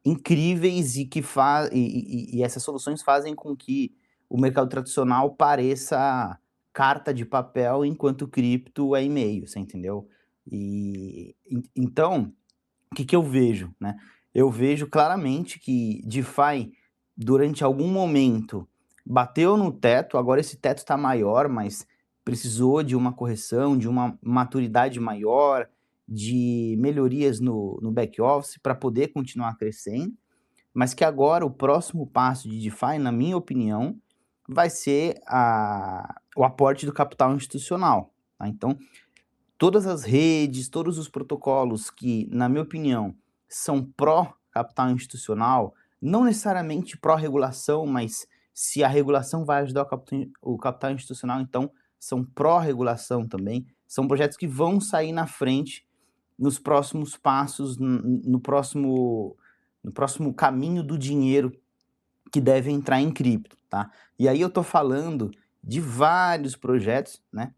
incríveis e que e essas soluções fazem com que o mercado tradicional pareça carta de papel, enquanto cripto é e-mail, você entendeu? Então, o que eu vejo, né? Eu vejo claramente que DeFi, durante algum momento, bateu no teto, agora esse teto está maior, mas precisou de uma correção, de uma maturidade maior, de melhorias no back-office para poder continuar crescendo, mas que agora o próximo passo de DeFi, na minha opinião, vai ser o aporte do capital institucional. Tá? Então, todas as redes, todos os protocolos que, na minha opinião, são pró-capital institucional, não necessariamente pró-regulação, mas se a regulação vai ajudar o capital institucional, então são pró-regulação também, são projetos que vão sair na frente nos próximos passos, no próximo caminho do dinheiro que deve entrar em cripto, tá? E aí eu tô falando de vários projetos, né?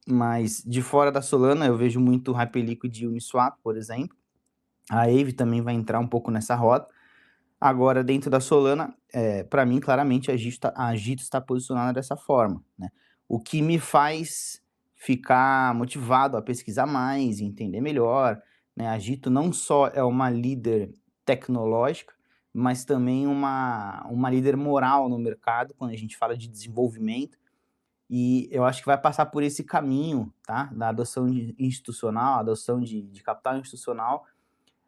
Mas de fora da Solana eu vejo muito Hyperliquid e Uniswap, por exemplo. A Aave também vai entrar um pouco nessa rota. Agora, dentro da Solana, para mim, claramente, a Agito está posicionada dessa forma, né? O que me faz ficar motivado a pesquisar mais, entender melhor, né? A Agito não só é uma líder tecnológica, mas também uma líder moral no mercado, quando a gente fala de desenvolvimento. E eu acho que vai passar por esse caminho, tá? Da adoção institucional, adoção de capital institucional,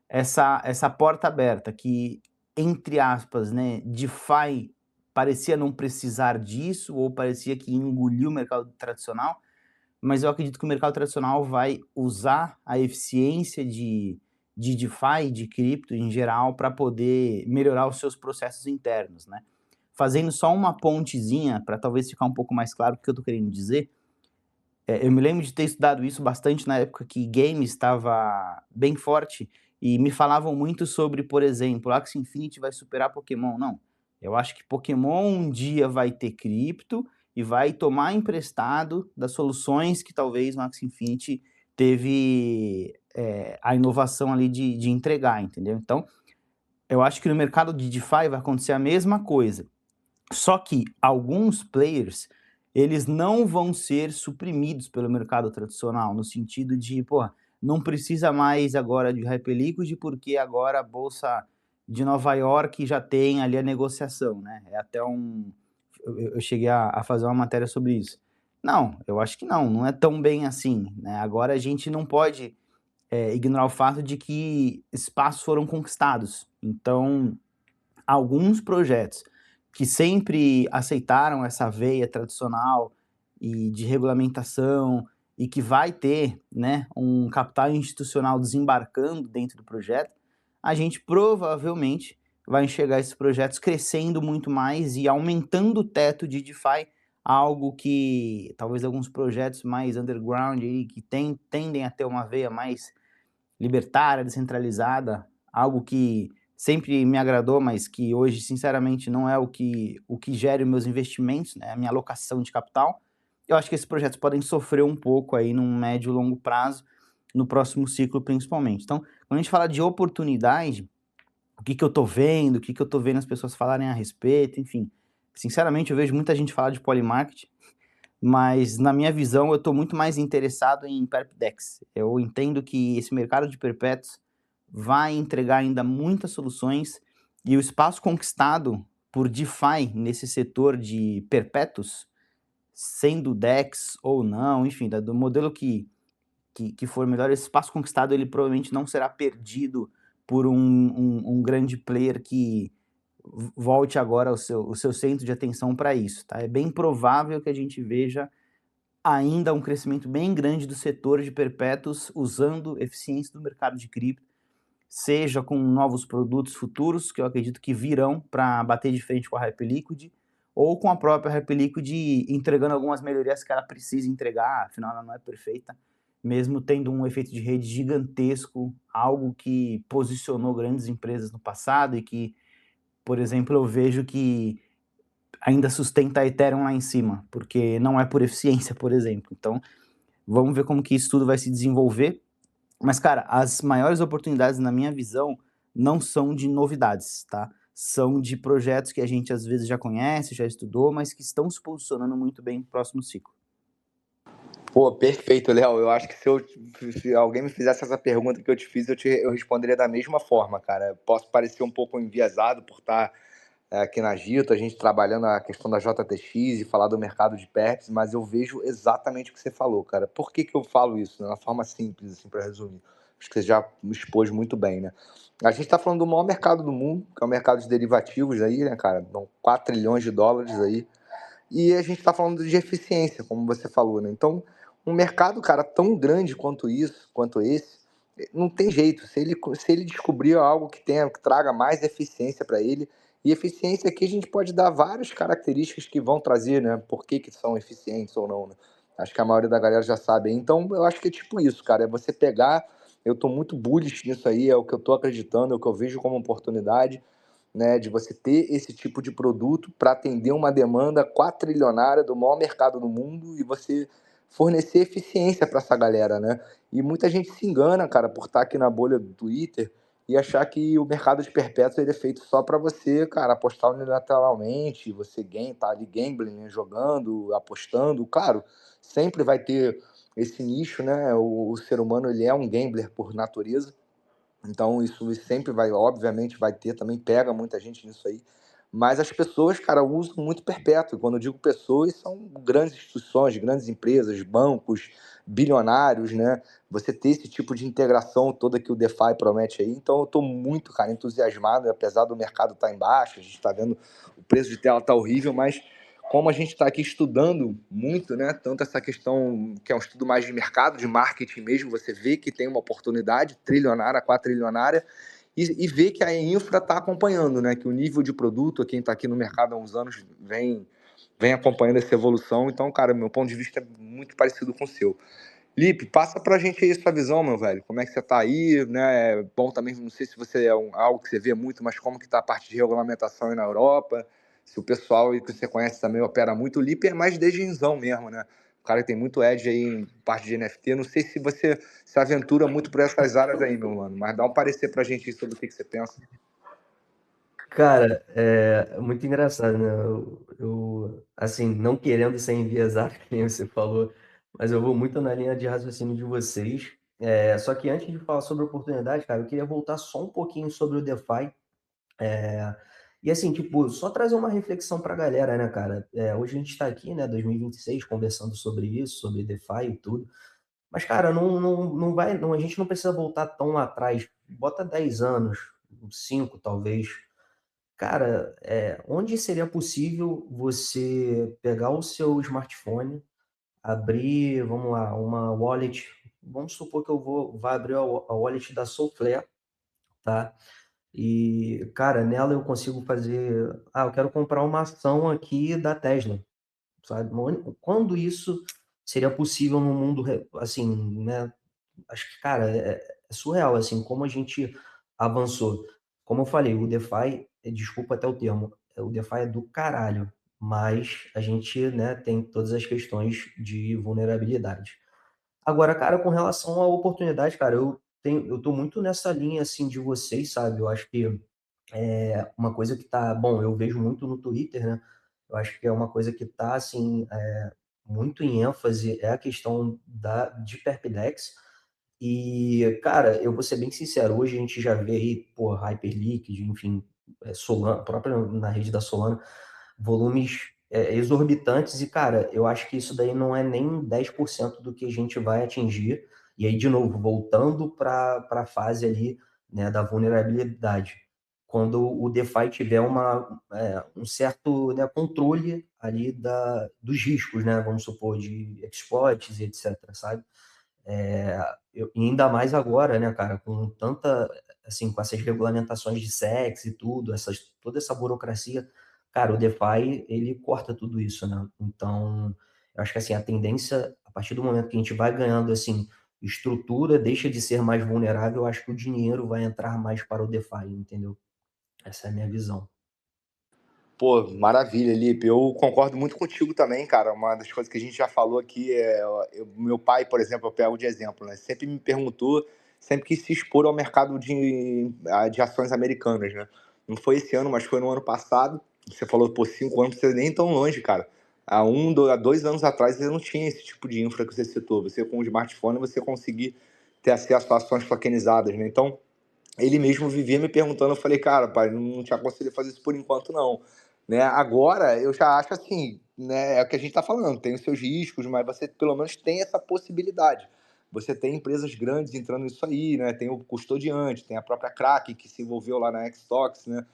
essa porta aberta que, entre aspas, né, DeFi parecia não precisar disso, ou parecia que engoliu o mercado tradicional, mas eu acredito que o mercado tradicional vai usar a eficiência de DeFi, de cripto em geral, para poder melhorar os seus processos internos, né? Fazendo só uma pontezinha, para talvez ficar um pouco mais claro o que eu estou querendo dizer, eu me lembro de ter estudado isso bastante na época que games estava bem forte e me falavam muito sobre, por exemplo, Axie Infinity vai superar Pokémon. Não, eu acho que Pokémon um dia vai ter cripto e vai tomar emprestado das soluções que talvez o Axie Infinity teve a inovação ali de entregar, entendeu? Então, eu acho que no mercado de DeFi vai acontecer a mesma coisa. Só que alguns players, eles não vão ser suprimidos pelo mercado tradicional, no sentido de, pô, não precisa mais agora de Hyperliquid, porque agora a Bolsa de Nova York já tem ali a negociação, né? É até eu cheguei a fazer uma matéria sobre isso. Não, eu acho que não é tão bem assim, né? Agora a gente não pode ignorar o fato de que espaços foram conquistados. Então, alguns projetos que sempre aceitaram essa veia tradicional e de regulamentação e que vai ter, né, um capital institucional desembarcando dentro do projeto, a gente provavelmente vai enxergar esses projetos crescendo muito mais e aumentando o teto de DeFi, algo que talvez alguns projetos mais underground aí, que tendem a ter uma veia mais libertária, descentralizada, algo que sempre me agradou, mas que hoje, sinceramente, não é o que gera os meus investimentos, né, a minha alocação de capital. Eu acho que esses projetos podem sofrer um pouco aí num médio e longo prazo, no próximo ciclo principalmente. Então, quando a gente fala de oportunidade, o que eu estou vendo, o que eu estou vendo as pessoas falarem a respeito, enfim. Sinceramente, eu vejo muita gente falar de polymarket, mas na minha visão eu estou muito mais interessado em PerpDex. Eu entendo que esse mercado de perpétuos vai entregar ainda muitas soluções e o espaço conquistado por DeFi nesse setor de perpétuos, sendo DEX ou não, enfim, do modelo que for melhor, esse espaço conquistado ele provavelmente não será perdido por um grande player que volte agora o seu centro de atenção para isso. Tá? É bem provável que a gente veja ainda um crescimento bem grande do setor de perpétuos usando eficiência do mercado de cripto, seja com novos produtos futuros, que eu acredito que virão para bater de frente com a Hyperliquid, ou com a própria Hyperliquid entregando algumas melhorias que ela precisa entregar, afinal ela não é perfeita, mesmo tendo um efeito de rede gigantesco, algo que posicionou grandes empresas no passado e que, por exemplo, eu vejo que ainda sustenta a Ethereum lá em cima, porque não é por eficiência, por exemplo. Então, vamos ver como que isso tudo vai se desenvolver. Mas, cara, as maiores oportunidades, na minha visão, não são de novidades, tá? São de projetos que a gente às vezes já conhece, já estudou, mas que estão se posicionando muito bem no próximo ciclo. Pô, perfeito, Léo. Eu acho que se alguém me fizesse essa pergunta que eu te fiz, eu responderia da mesma forma, cara. Posso parecer um pouco enviesado por estar aqui na Gito, a gente trabalhando a questão da JTX e falar do mercado de perps, mas eu vejo exatamente o que você falou, cara. Por que que eu falo isso? De uma forma simples, assim, para resumir. Acho que você já me expôs muito bem, né? A gente está falando do maior mercado do mundo, que é o mercado de derivativos aí, né, cara? Dão 4 trilhões de dólares aí. E a gente está falando de eficiência, como você falou, né? Então, um mercado, cara, tão grande quanto isso, quanto esse, não tem jeito. Se ele descobrir algo que traga mais eficiência para ele, e eficiência aqui a gente pode dar várias características que vão trazer, né? Por que são eficientes ou não, né? Acho que a maioria da galera já sabe. Então, eu acho que é tipo isso, cara. É você pegar. Eu tô muito bullish nisso aí, é o que eu tô acreditando, é o que eu vejo como oportunidade, né, de você ter esse tipo de produto para atender uma demanda quatrilionária do maior mercado do mundo e você fornecer eficiência para essa galera, né? E muita gente se engana, cara, por estar aqui na bolha do Twitter e achar que o mercado de perpétuos ele é feito só para você, cara, apostar unilateralmente, você tá ali gambling, né, jogando, apostando. Claro, sempre vai ter esse nicho, né? O ser humano ele é um gambler por natureza, então isso sempre vai, obviamente, vai ter também, pega muita gente nisso aí. Mas as pessoas, cara, usam muito perpétuo. Quando eu digo pessoas, são grandes instituições, grandes empresas, bancos, bilionários, né? Você ter esse tipo de integração toda que o DeFi promete aí. Então eu estou muito, cara, entusiasmado, apesar do mercado estar em baixa, a gente está vendo o preço de tela tá horrível, mas como a gente está aqui estudando muito, né? Tanto essa questão que é um estudo mais de mercado, de marketing mesmo, você vê que tem uma oportunidade trilionária, quatrilionária, e vê que a infra está acompanhando, né? Que o nível de produto, quem está aqui no mercado há uns anos vem acompanhando essa evolução. Então, cara, meu ponto de vista é muito parecido com o seu. Lipe, passa pra gente aí sua visão, meu velho. Como é que você tá aí, né? É bom também, não sei se você é algo que você vê muito, mas como que tá a parte de regulamentação aí na Europa? Se o pessoal aí que você conhece também opera muito. O Lipe é mais degenizão mesmo, né? O cara que tem muito edge aí em parte de NFT. Não sei se você se aventura muito por essas áreas aí, meu mano, mas dá um parecer pra gente aí sobre o que você pensa. Cara, é muito engraçado, né? Assim, não querendo ser enviesado, que nem você falou, mas eu vou muito na linha de raciocínio de vocês. Só que antes de falar sobre oportunidade, cara, eu queria voltar só um pouquinho sobre o DeFi. E assim, tipo, só trazer uma reflexão pra galera, né, cara? Hoje a gente tá aqui, né, 2026, conversando sobre isso, sobre DeFi e tudo. Mas, cara, não vai, a gente não precisa voltar tão lá atrás. Bota 10 anos, 5 talvez. Cara, onde seria possível você pegar o seu smartphone, abrir, vamos lá, uma wallet. Vamos supor que vá abrir a wallet da Solflare, tá? E, cara, nela eu consigo fazer. Ah, eu quero comprar uma ação aqui da Tesla, sabe? Quando isso seria possível no mundo, assim, né? Acho que, cara, é surreal, assim, como a gente avançou. Como eu falei, o DeFi, desculpa até o termo, o DeFi é do caralho, mas a gente, né, tem todas as questões de vulnerabilidade. Agora, cara, com relação à oportunidade, cara, eu tô muito nessa linha, assim, de vocês, sabe? Eu acho que é uma coisa que tá, bom, eu vejo muito no Twitter, né? Eu acho que é uma coisa que tá, assim, muito em ênfase, é a questão de Perplex. E, cara, eu vou ser bem sincero, hoje a gente já vê aí, pô, Hyperliquid, enfim, Solana, própria na rede da Solana, volumes exorbitantes e, cara, eu acho que isso daí não é nem 10% do que a gente vai atingir. E aí, de novo, voltando para a fase ali, né, da vulnerabilidade. Quando o DeFi tiver um certo, né, controle ali dos riscos, né, vamos supor, de exploits e etc, sabe? E ainda mais agora, né, cara, com tanta, assim, com essas regulamentações de SEX e tudo, toda essa burocracia, cara, o DeFi, ele corta tudo isso, né? Então, eu acho que, assim, a tendência, a partir do momento que a gente vai ganhando, assim, estrutura, deixa de ser mais vulnerável, eu acho que o dinheiro vai entrar mais para o DeFi, entendeu? Essa é a minha visão. Pô, maravilha, Lipe. Eu concordo muito contigo também, cara. Uma das coisas que a gente já falou aqui meu pai, por exemplo, eu pego de exemplo, né? Sempre me perguntou, sempre quis se expor ao mercado de ações americanas, né? Não foi esse ano, mas foi no ano passado. Você falou, pô, 5 anos, você nem tão longe, cara. Há 2 anos atrás, você não tinha esse tipo de infra que você citou. Você, com o smartphone, você conseguir ter acesso a ações tokenizadas, né? Então, ele mesmo vivia me perguntando, eu falei, cara, pai, não te aconselho a fazer isso por enquanto, não. Né? Agora, eu já acho assim, né, é o que a gente está falando, tem os seus riscos, mas você pelo menos tem essa possibilidade. Você tem empresas grandes entrando nisso aí, né? Tem o custodiante, tem a própria Kraken, que se envolveu lá na Xtox, né?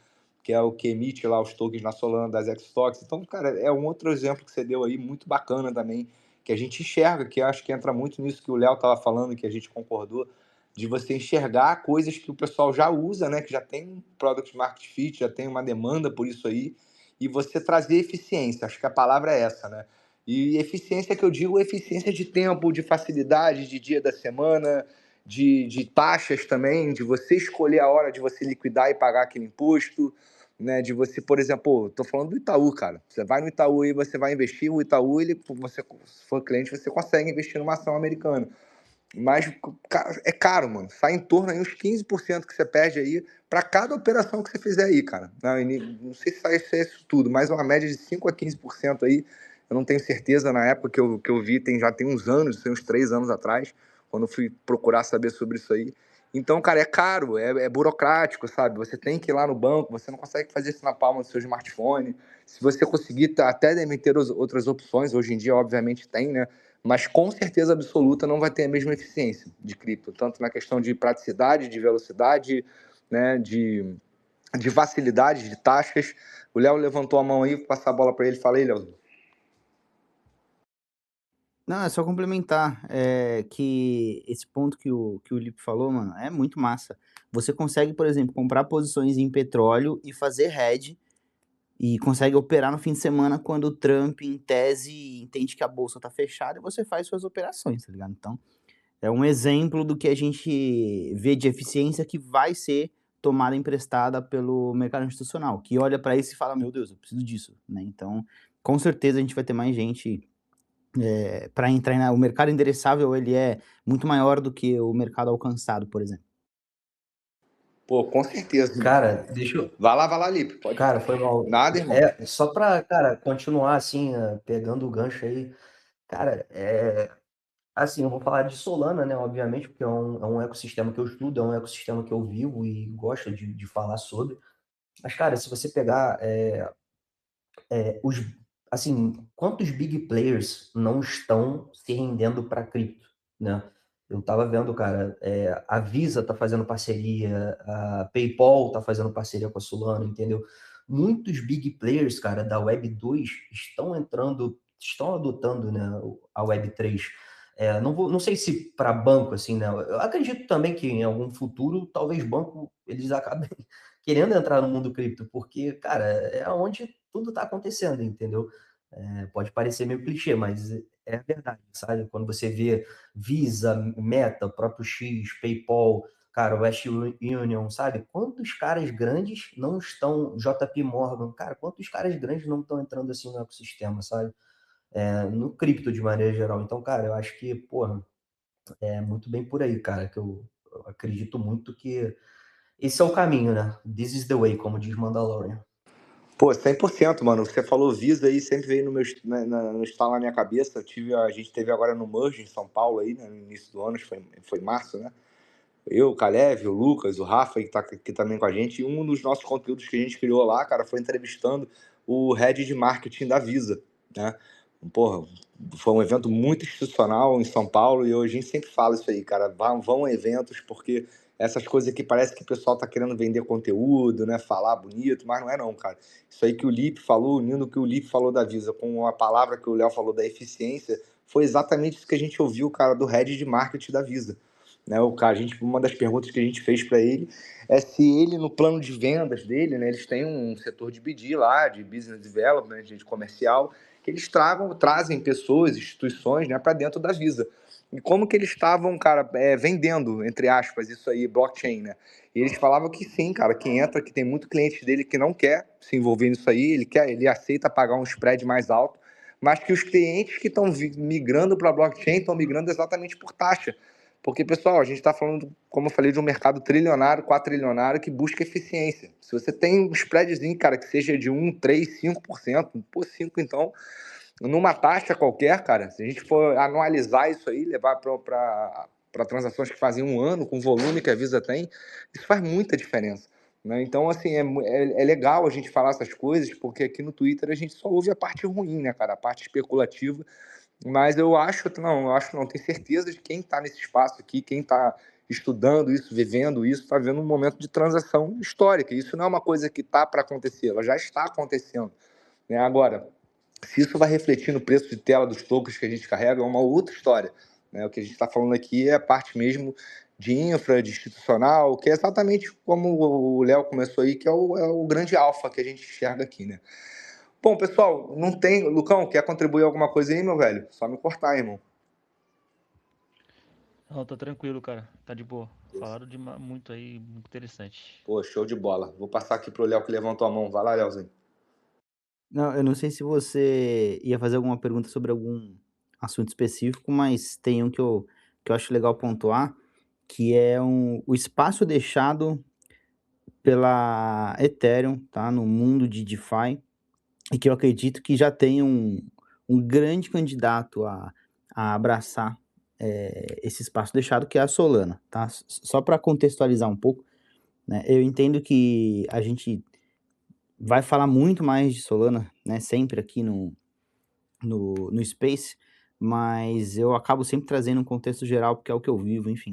Que é o que emite lá os tokens na Solana das Xtox. Então, cara, é um outro exemplo que você deu aí, muito bacana também, que a gente enxerga, que acho que entra muito nisso que o Léo estava falando, que a gente concordou, de você enxergar coisas que o pessoal já usa, né? Que já tem um product market fit, já tem uma demanda por isso aí, e você trazer eficiência. Acho que a palavra é essa, né? E eficiência que eu digo, eficiência de tempo, de facilidade, de dia da semana, de taxas também, de você escolher a hora de você liquidar e pagar aquele imposto, né? De você, por exemplo, estou falando do Itaú, cara. Você vai no Itaú e você vai investir, o Itaú, você, se for cliente, você consegue investir numa ação americana. Mas é caro, mano. Sai em torno aí uns 15% que você perde aí para cada operação que você fizer aí, cara. Não sei se sai isso tudo, mas uma média de 5 a 15% aí. Eu não tenho certeza na época que eu vi, já tem uns anos, tem uns 3 anos atrás, quando eu fui procurar saber sobre isso aí. Então, cara, é caro, é burocrático, sabe? Você tem que ir lá no banco, você não consegue fazer isso na palma do seu smartphone. Se você conseguir, até devem ter outras opções, hoje em dia, obviamente, tem, né? Mas com certeza absoluta não vai ter a mesma eficiência de cripto, tanto na questão de praticidade, de velocidade, né, de facilidade, de taxas. O Léo levantou a mão aí, vou passar a bola para ele. Fala aí, Léo. Não, é só complementar, que esse ponto que o Lipe falou, mano, é muito massa. Você consegue, por exemplo, comprar posições em petróleo e fazer hedge, e consegue operar no fim de semana quando o Trump, em tese, entende que a bolsa tá fechada e você faz suas operações, tá ligado? Então, é um exemplo do que a gente vê de eficiência que vai ser tomada emprestada pelo mercado institucional, que olha para isso e fala, meu Deus, eu preciso disso, né? Então, com certeza a gente vai ter mais gente para entrar o mercado endereçável, ele é muito maior do que o mercado alcançado, por exemplo. Pô, com certeza. Cara, deixa eu. Vai lá, Lipe. Pode. Cara, foi mal. Nada, irmão. Só pra, cara, continuar assim, pegando o gancho aí. Cara, assim, eu vou falar de Solana, né? Obviamente, porque é um ecossistema que eu estudo, é um ecossistema que eu vivo e gosto de falar sobre. Mas, cara, se você pegar os, assim, quantos big players não estão se rendendo para cripto, né? Eu tava vendo, cara, a Visa tá fazendo parceria, a PayPal tá fazendo parceria com a Solana, entendeu? Muitos big players, cara, da Web 2 estão entrando, estão adotando, né, a Web 3. Não sei se para banco, assim, né? Eu acredito também que em algum futuro, talvez banco, eles acabem querendo entrar no mundo cripto, porque, cara, é onde tudo está acontecendo, entendeu? Pode parecer meio clichê, mas é a verdade, sabe? Quando você vê Visa, Meta, próprio X, PayPal, cara, Western Union, sabe? Quantos caras grandes não estão, JP Morgan, cara, quantos caras grandes não estão entrando assim no ecossistema, sabe? No cripto de maneira geral. Então, cara, eu acho que, porra, é muito bem por aí, cara, que eu acredito muito que esse é o caminho, né? This is the way, como diz Mandalorian. Pô, 100%, mano. Você falou Visa aí, sempre veio no estalo na minha cabeça. A gente teve agora no Merge em São Paulo aí, né, no início do ano, acho que foi março, né? Eu, o Caleb, o Lucas, o Rafa, que tá aqui também com a gente. E um dos nossos conteúdos que a gente criou lá, cara, foi entrevistando o head de marketing da Visa, né? Porra, foi um evento muito institucional em São Paulo e hoje a gente sempre fala isso aí, cara. Vão a eventos porque essas coisas que parece que o pessoal tá querendo vender conteúdo, né? Falar bonito, mas não é não, cara. Isso aí que o Lipe falou, unindo o que o Lipe falou da Visa com a palavra que o Léo falou da eficiência, foi exatamente isso que a gente ouviu, cara, do head de marketing da Visa. Né, uma das perguntas que a gente fez para ele é se ele, no plano de vendas dele, né, eles têm um setor de BD lá, de Business Development, de comercial, que eles trazem pessoas, instituições, né, para dentro da Visa. e como que eles estavam, cara, vendendo, entre aspas, isso aí, blockchain, né? E eles falavam que sim, cara, que entra, que tem muito cliente dele que não quer se envolver nisso aí, ele aceita pagar um spread mais alto, mas que os clientes que estão migrando para blockchain estão migrando exatamente por taxa. Porque, pessoal, a gente está falando, como eu falei, de um mercado trilionário, quatrilionário, que busca eficiência. Se você tem um spreadzinho, cara, que seja de 1, 3, 5%, pô, 5 então, numa taxa qualquer, cara, se a gente for anualizar isso aí, levar para transações que fazem um ano, com o volume que a Visa tem, isso faz muita diferença. Né? Então, assim, é legal a gente falar essas coisas, porque aqui no Twitter a gente só ouve a parte ruim, né, cara? A parte especulativa. Mas eu acho não, tenho certeza de quem está nesse espaço aqui, quem está estudando isso, vivendo isso, está vendo um momento de transação histórica. Isso não é uma coisa que está para acontecer, ela já está acontecendo. Né? Agora, se isso vai refletir no preço de tela dos tokens que a gente carrega, é uma outra história. Né? O que a gente está falando aqui é a parte mesmo de infra, de institucional, que é exatamente como o Léo começou aí, que é o grande alfa que a gente enxerga aqui, né? Bom, pessoal, não tem... Lucão, quer contribuir alguma coisa aí, meu velho? Só me cortar, irmão. Não, tá tranquilo, cara. Tá de boa. Falaram de muito aí, muito interessante. Pô, show de bola. Vou passar aqui pro Léo que levantou a mão. Vai lá, Léozinho. Não, eu não sei se você ia fazer alguma pergunta sobre algum assunto específico, mas tem um que eu acho legal pontuar, que é o espaço deixado pela Ethereum, tá? No mundo de DeFi, e que eu acredito que já tem um grande candidato a abraçar esse espaço deixado, que é a Solana, tá? Só para contextualizar um pouco, né? Eu entendo que a gente vai falar muito mais de Solana, né? Sempre aqui no Space, mas eu acabo sempre trazendo um contexto geral, porque é o que eu vivo, enfim.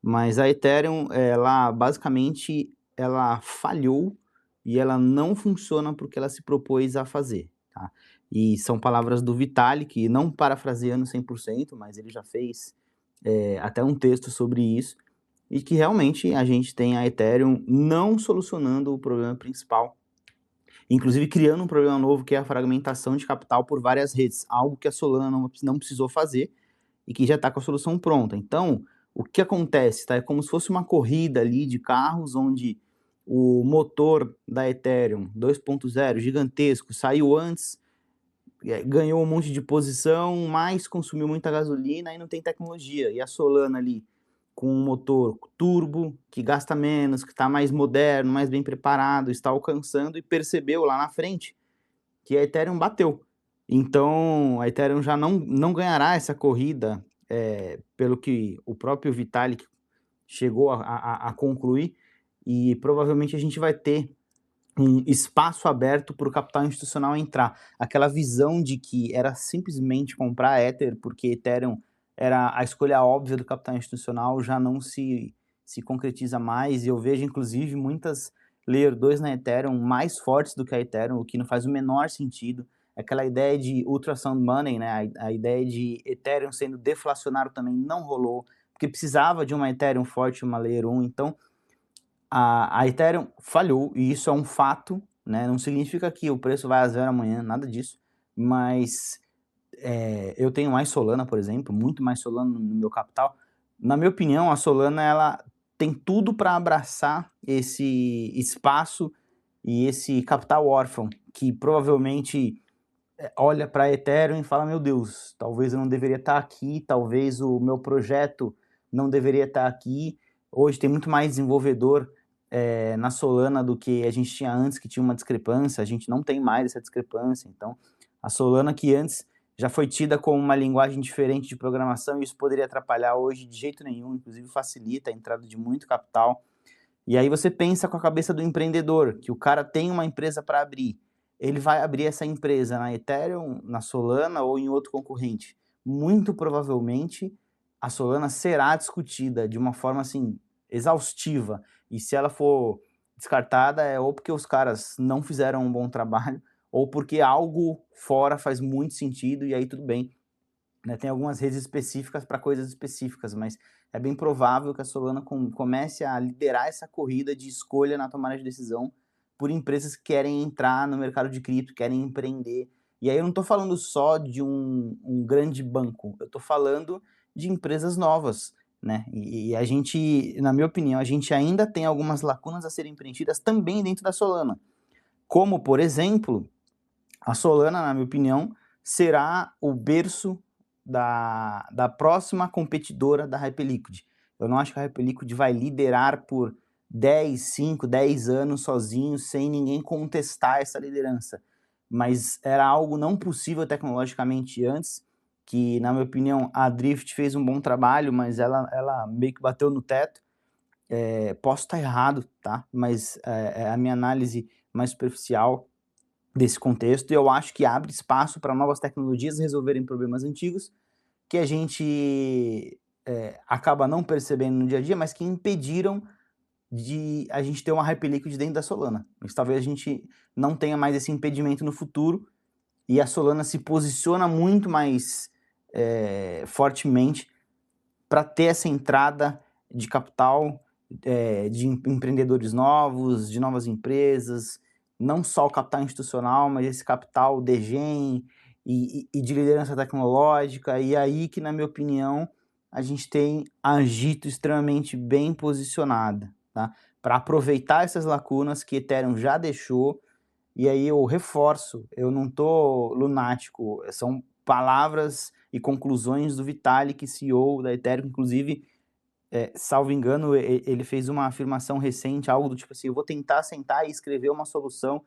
Mas a Ethereum, ela basicamente, ela falhou e ela não funciona porque ela se propôs a fazer, tá? E são palavras do Vitalik, não parafraseando 100%, mas ele já fez até um texto sobre isso, e que realmente a gente tem a Ethereum não solucionando o problema principal, inclusive criando um problema novo, que é a fragmentação de capital por várias redes, algo que a Solana não precisou fazer e que já está com a solução pronta. Então, o que acontece? Tá? É como se fosse uma corrida ali de carros, onde o motor da Ethereum 2.0, gigantesco, saiu antes, ganhou um monte de posição, mas consumiu muita gasolina e não tem tecnologia. E a Solana ali, com um motor turbo, que gasta menos, que está mais moderno, mais bem preparado, está alcançando e percebeu lá na frente que a Ethereum bateu. Então, a Ethereum já não ganhará essa corrida, pelo que o próprio Vitalik chegou a concluir, e provavelmente a gente vai ter um espaço aberto para o capital institucional entrar. Aquela visão de que era simplesmente comprar Ether, porque Ethereum era a escolha óbvia do capital institucional, já não se concretiza mais, e eu vejo, inclusive, muitas Layer 2 na Ethereum mais fortes do que a Ethereum, o que não faz o menor sentido. Aquela ideia de ultrasound money, né, a ideia de Ethereum sendo deflacionário também não rolou, porque precisava de uma Ethereum forte, uma Layer 1, então a Ethereum falhou, e isso é um fato, né? Não significa que o preço vai a zero amanhã, nada disso, mas eu tenho mais Solana, por exemplo, muito mais Solana no meu capital. Na minha opinião, a Solana ela tem tudo para abraçar esse espaço e esse capital órfão, que provavelmente olha para a Ethereum e fala: meu Deus, talvez eu não deveria estar aqui, talvez o meu projeto não deveria estar aqui. Hoje tem muito mais desenvolvedor na Solana do que a gente tinha antes, que tinha uma discrepância. A gente não tem mais essa discrepância. Então, a Solana, que antes já foi tida como uma linguagem diferente de programação, e isso poderia atrapalhar, hoje de jeito nenhum, inclusive facilita a entrada de muito capital. E aí você pensa com a cabeça do empreendedor, que o cara tem uma empresa para abrir, ele vai abrir essa empresa na Ethereum, na Solana ou em outro concorrente. Muito provavelmente a Solana será discutida de uma forma assim exaustiva, e se ela for descartada é ou porque os caras não fizeram um bom trabalho, ou porque algo fora faz muito sentido, e aí tudo bem, né? Tem algumas redes específicas para coisas específicas, mas é bem provável que a Solana comece a liderar essa corrida de escolha na tomada de decisão por empresas que querem entrar no mercado de cripto, querem empreender. E aí eu não estou falando só de um grande banco, eu estou falando de empresas novas, né? E a gente, na minha opinião, a gente ainda tem algumas lacunas a serem preenchidas também dentro da Solana. Como, por exemplo, a Solana, na minha opinião, será o berço da próxima competidora da Hyperliquid. Eu não acho que a Hyperliquid vai liderar por 5, 10 anos sozinho, sem ninguém contestar essa liderança. Mas era algo não possível tecnologicamente antes, que, na minha opinião, a Drift fez um bom trabalho, mas ela meio que bateu no teto. Posso estar errado, tá? Mas é a minha análise mais superficial desse contexto, e eu acho que abre espaço para novas tecnologias resolverem problemas antigos que a gente acaba não percebendo no dia a dia, mas que impediram de a gente ter uma Hyperliquid dentro da Solana. Mas talvez a gente não tenha mais esse impedimento no futuro, e a Solana se posiciona muito mais fortemente para ter essa entrada de capital, de empreendedores novos, de novas empresas, não só o capital institucional, mas esse capital de gen e de liderança tecnológica, e aí que, na minha opinião, a gente tem a Agito extremamente bem posicionada, tá? Para aproveitar essas lacunas que Ethereum já deixou, e aí eu reforço, eu não tô lunático, são palavras e conclusões do Vitalik, CEO da Ethereum, inclusive, salvo engano, ele fez uma afirmação recente, algo do tipo assim, eu vou tentar sentar e escrever uma solução.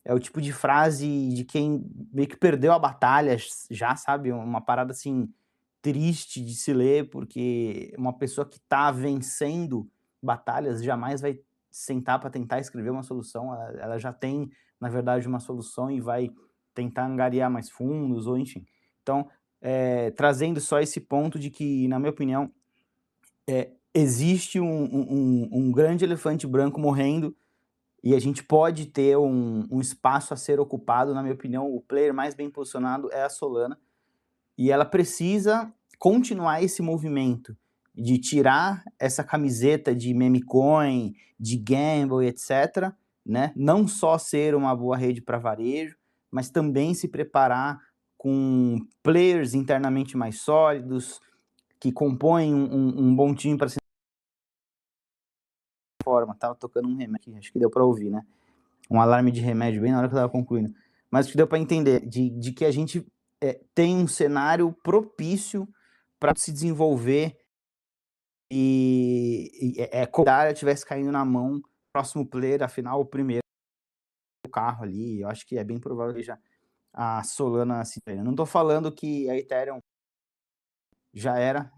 É o tipo de frase de quem meio que perdeu a batalha, já, sabe? Uma parada, assim, triste de se ler, porque uma pessoa que está vencendo batalhas jamais vai sentar para tentar escrever uma solução. Ela já tem, na verdade, uma solução e vai tentar angariar mais fundos, ou enfim. Então, trazendo só esse ponto de que, na minha opinião, existe um grande elefante branco morrendo e a gente pode ter um espaço a ser ocupado. Na minha opinião, o player mais bem posicionado é a Solana, e ela precisa continuar esse movimento de tirar essa camiseta de meme coin, de gamble, etc., né? Não só ser uma boa rede para varejo, mas também se preparar com players internamente mais sólidos, que compõem um bom time para ser forma. Tava tocando um remédio, acho que deu para ouvir, né? Um alarme de remédio bem na hora que eu tava concluindo. Mas acho que deu para entender de que a gente tem um cenário propício para se desenvolver e como se a área estivesse caindo na mão do próximo player, afinal, o primeiro carro ali. Eu acho que é bem provável que já a Solana se treine. Não tô falando que a Ethereum já era,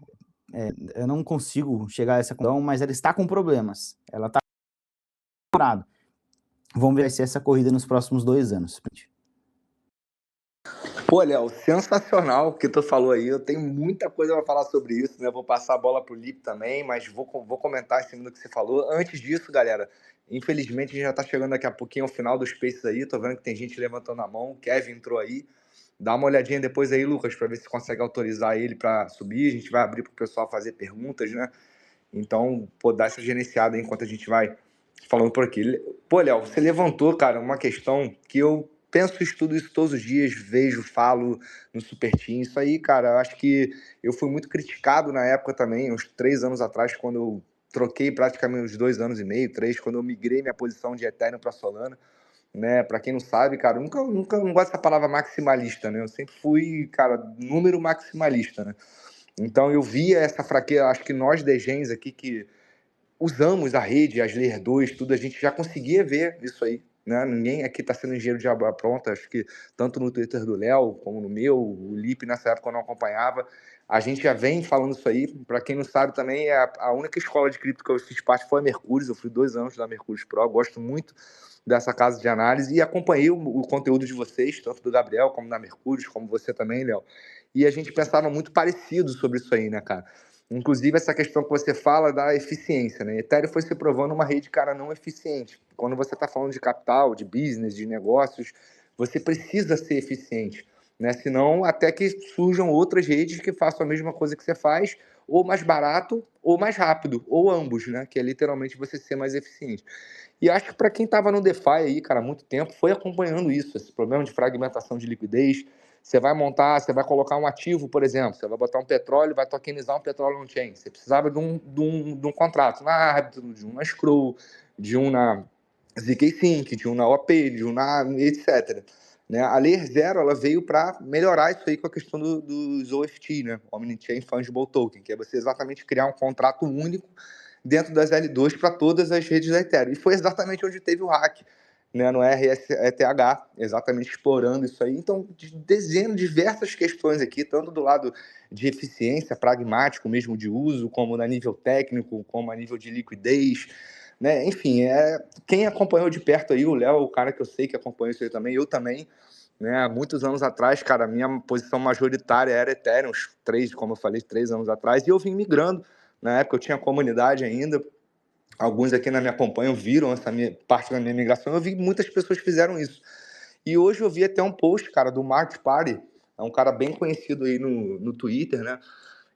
eu não consigo chegar a essa conclusão, mas ela está com problemas. Ela está curada. Vamos ver se vai ser essa corrida nos próximos 2 anos. Pô, Léo, sensacional o que tu falou aí. Eu tenho muita coisa para falar sobre isso, né? Vou passar a bola pro Lipe também, mas vou comentar em cima do que você falou. Antes disso, galera, infelizmente a gente já tá chegando daqui a pouquinho ao final do Spaces aí. Tô vendo que tem gente levantando a mão. O Kevin entrou aí. Dá uma olhadinha depois aí, Lucas, para ver se consegue autorizar ele para subir. A gente vai abrir pro pessoal fazer perguntas, né? Então, pô, dá essa gerenciada aí enquanto a gente vai falando por aqui. Pô, Léo, você levantou, cara, uma questão que eu penso e estudo isso todos os dias, vejo, falo no Super Team. Isso aí, cara, eu acho que eu fui muito criticado na época também, uns 3 anos atrás, quando eu troquei praticamente uns 2 anos e meio, 3, quando eu migrei minha posição de Ethereum para Solana, né? Para quem não sabe, cara, eu nunca não gosto dessa palavra maximalista, né? Eu sempre fui, cara, número maximalista, né? Então eu via essa fraqueza, acho que nós degens aqui que usamos a rede, as Layer 2, tudo, a gente já conseguia ver isso aí, né? Ninguém aqui está sendo engenheiro de obra pronta, acho que tanto no Twitter do Léo, como no meu, o Lipe nessa época eu não acompanhava, a gente já vem falando isso aí. Para quem não sabe também, a única escola de cripto que eu fiz parte foi a Mercúrio, eu fui 2 anos da Mercúrio Pro, eu gosto muito dessa casa de análise e acompanhei o conteúdo de vocês, tanto do Gabriel como da Mercúrio, como você também, Léo, e a gente pensava muito parecido sobre isso aí, né, cara? Inclusive, essa questão que você fala da eficiência, né? Ethereum foi se provando uma rede, cara, não eficiente. Quando você está falando de capital, de business, de negócios, você precisa ser eficiente, né? Senão, até que surjam outras redes que façam a mesma coisa que você faz, ou mais barato, ou mais rápido, ou ambos, né? Que é literalmente você ser mais eficiente. E acho que para quem estava no DeFi aí, cara, há muito tempo, foi acompanhando isso, esse problema de fragmentação de liquidez, Você vai montar, você vai colocar um ativo, por exemplo, você vai botar um petróleo, vai tokenizar um petróleo on-chain. Você precisava de um contrato na Arbitrum, de um na Screw, de um na ZK-Sync, de um na OP, de um na etc. Né? A Layer Zero ela veio para melhorar isso aí com a questão dos OFT, né? Omni-Chain Fungible Token, que é você exatamente criar um contrato único dentro das L2 para todas as redes da Ethereum. E foi exatamente onde teve o hack, né, no RSETH, exatamente explorando isso aí. Então, desenhando diversas questões aqui, tanto do lado de eficiência, pragmático mesmo de uso, como a nível técnico, como a nível de liquidez, né? Enfim, quem acompanhou de perto aí, o Léo, o cara que eu sei que acompanhou isso aí também, eu também, né? Há muitos anos atrás, cara, a minha posição majoritária era Ethereum, como eu falei, 3 anos atrás, e eu vim migrando. Na época eu tinha comunidade ainda, alguns aqui na minha acompanham viram essa parte da minha migração, eu vi que muitas pessoas fizeram isso. E hoje eu vi até um post, cara, do Mark Party, é um cara bem conhecido aí no Twitter, né?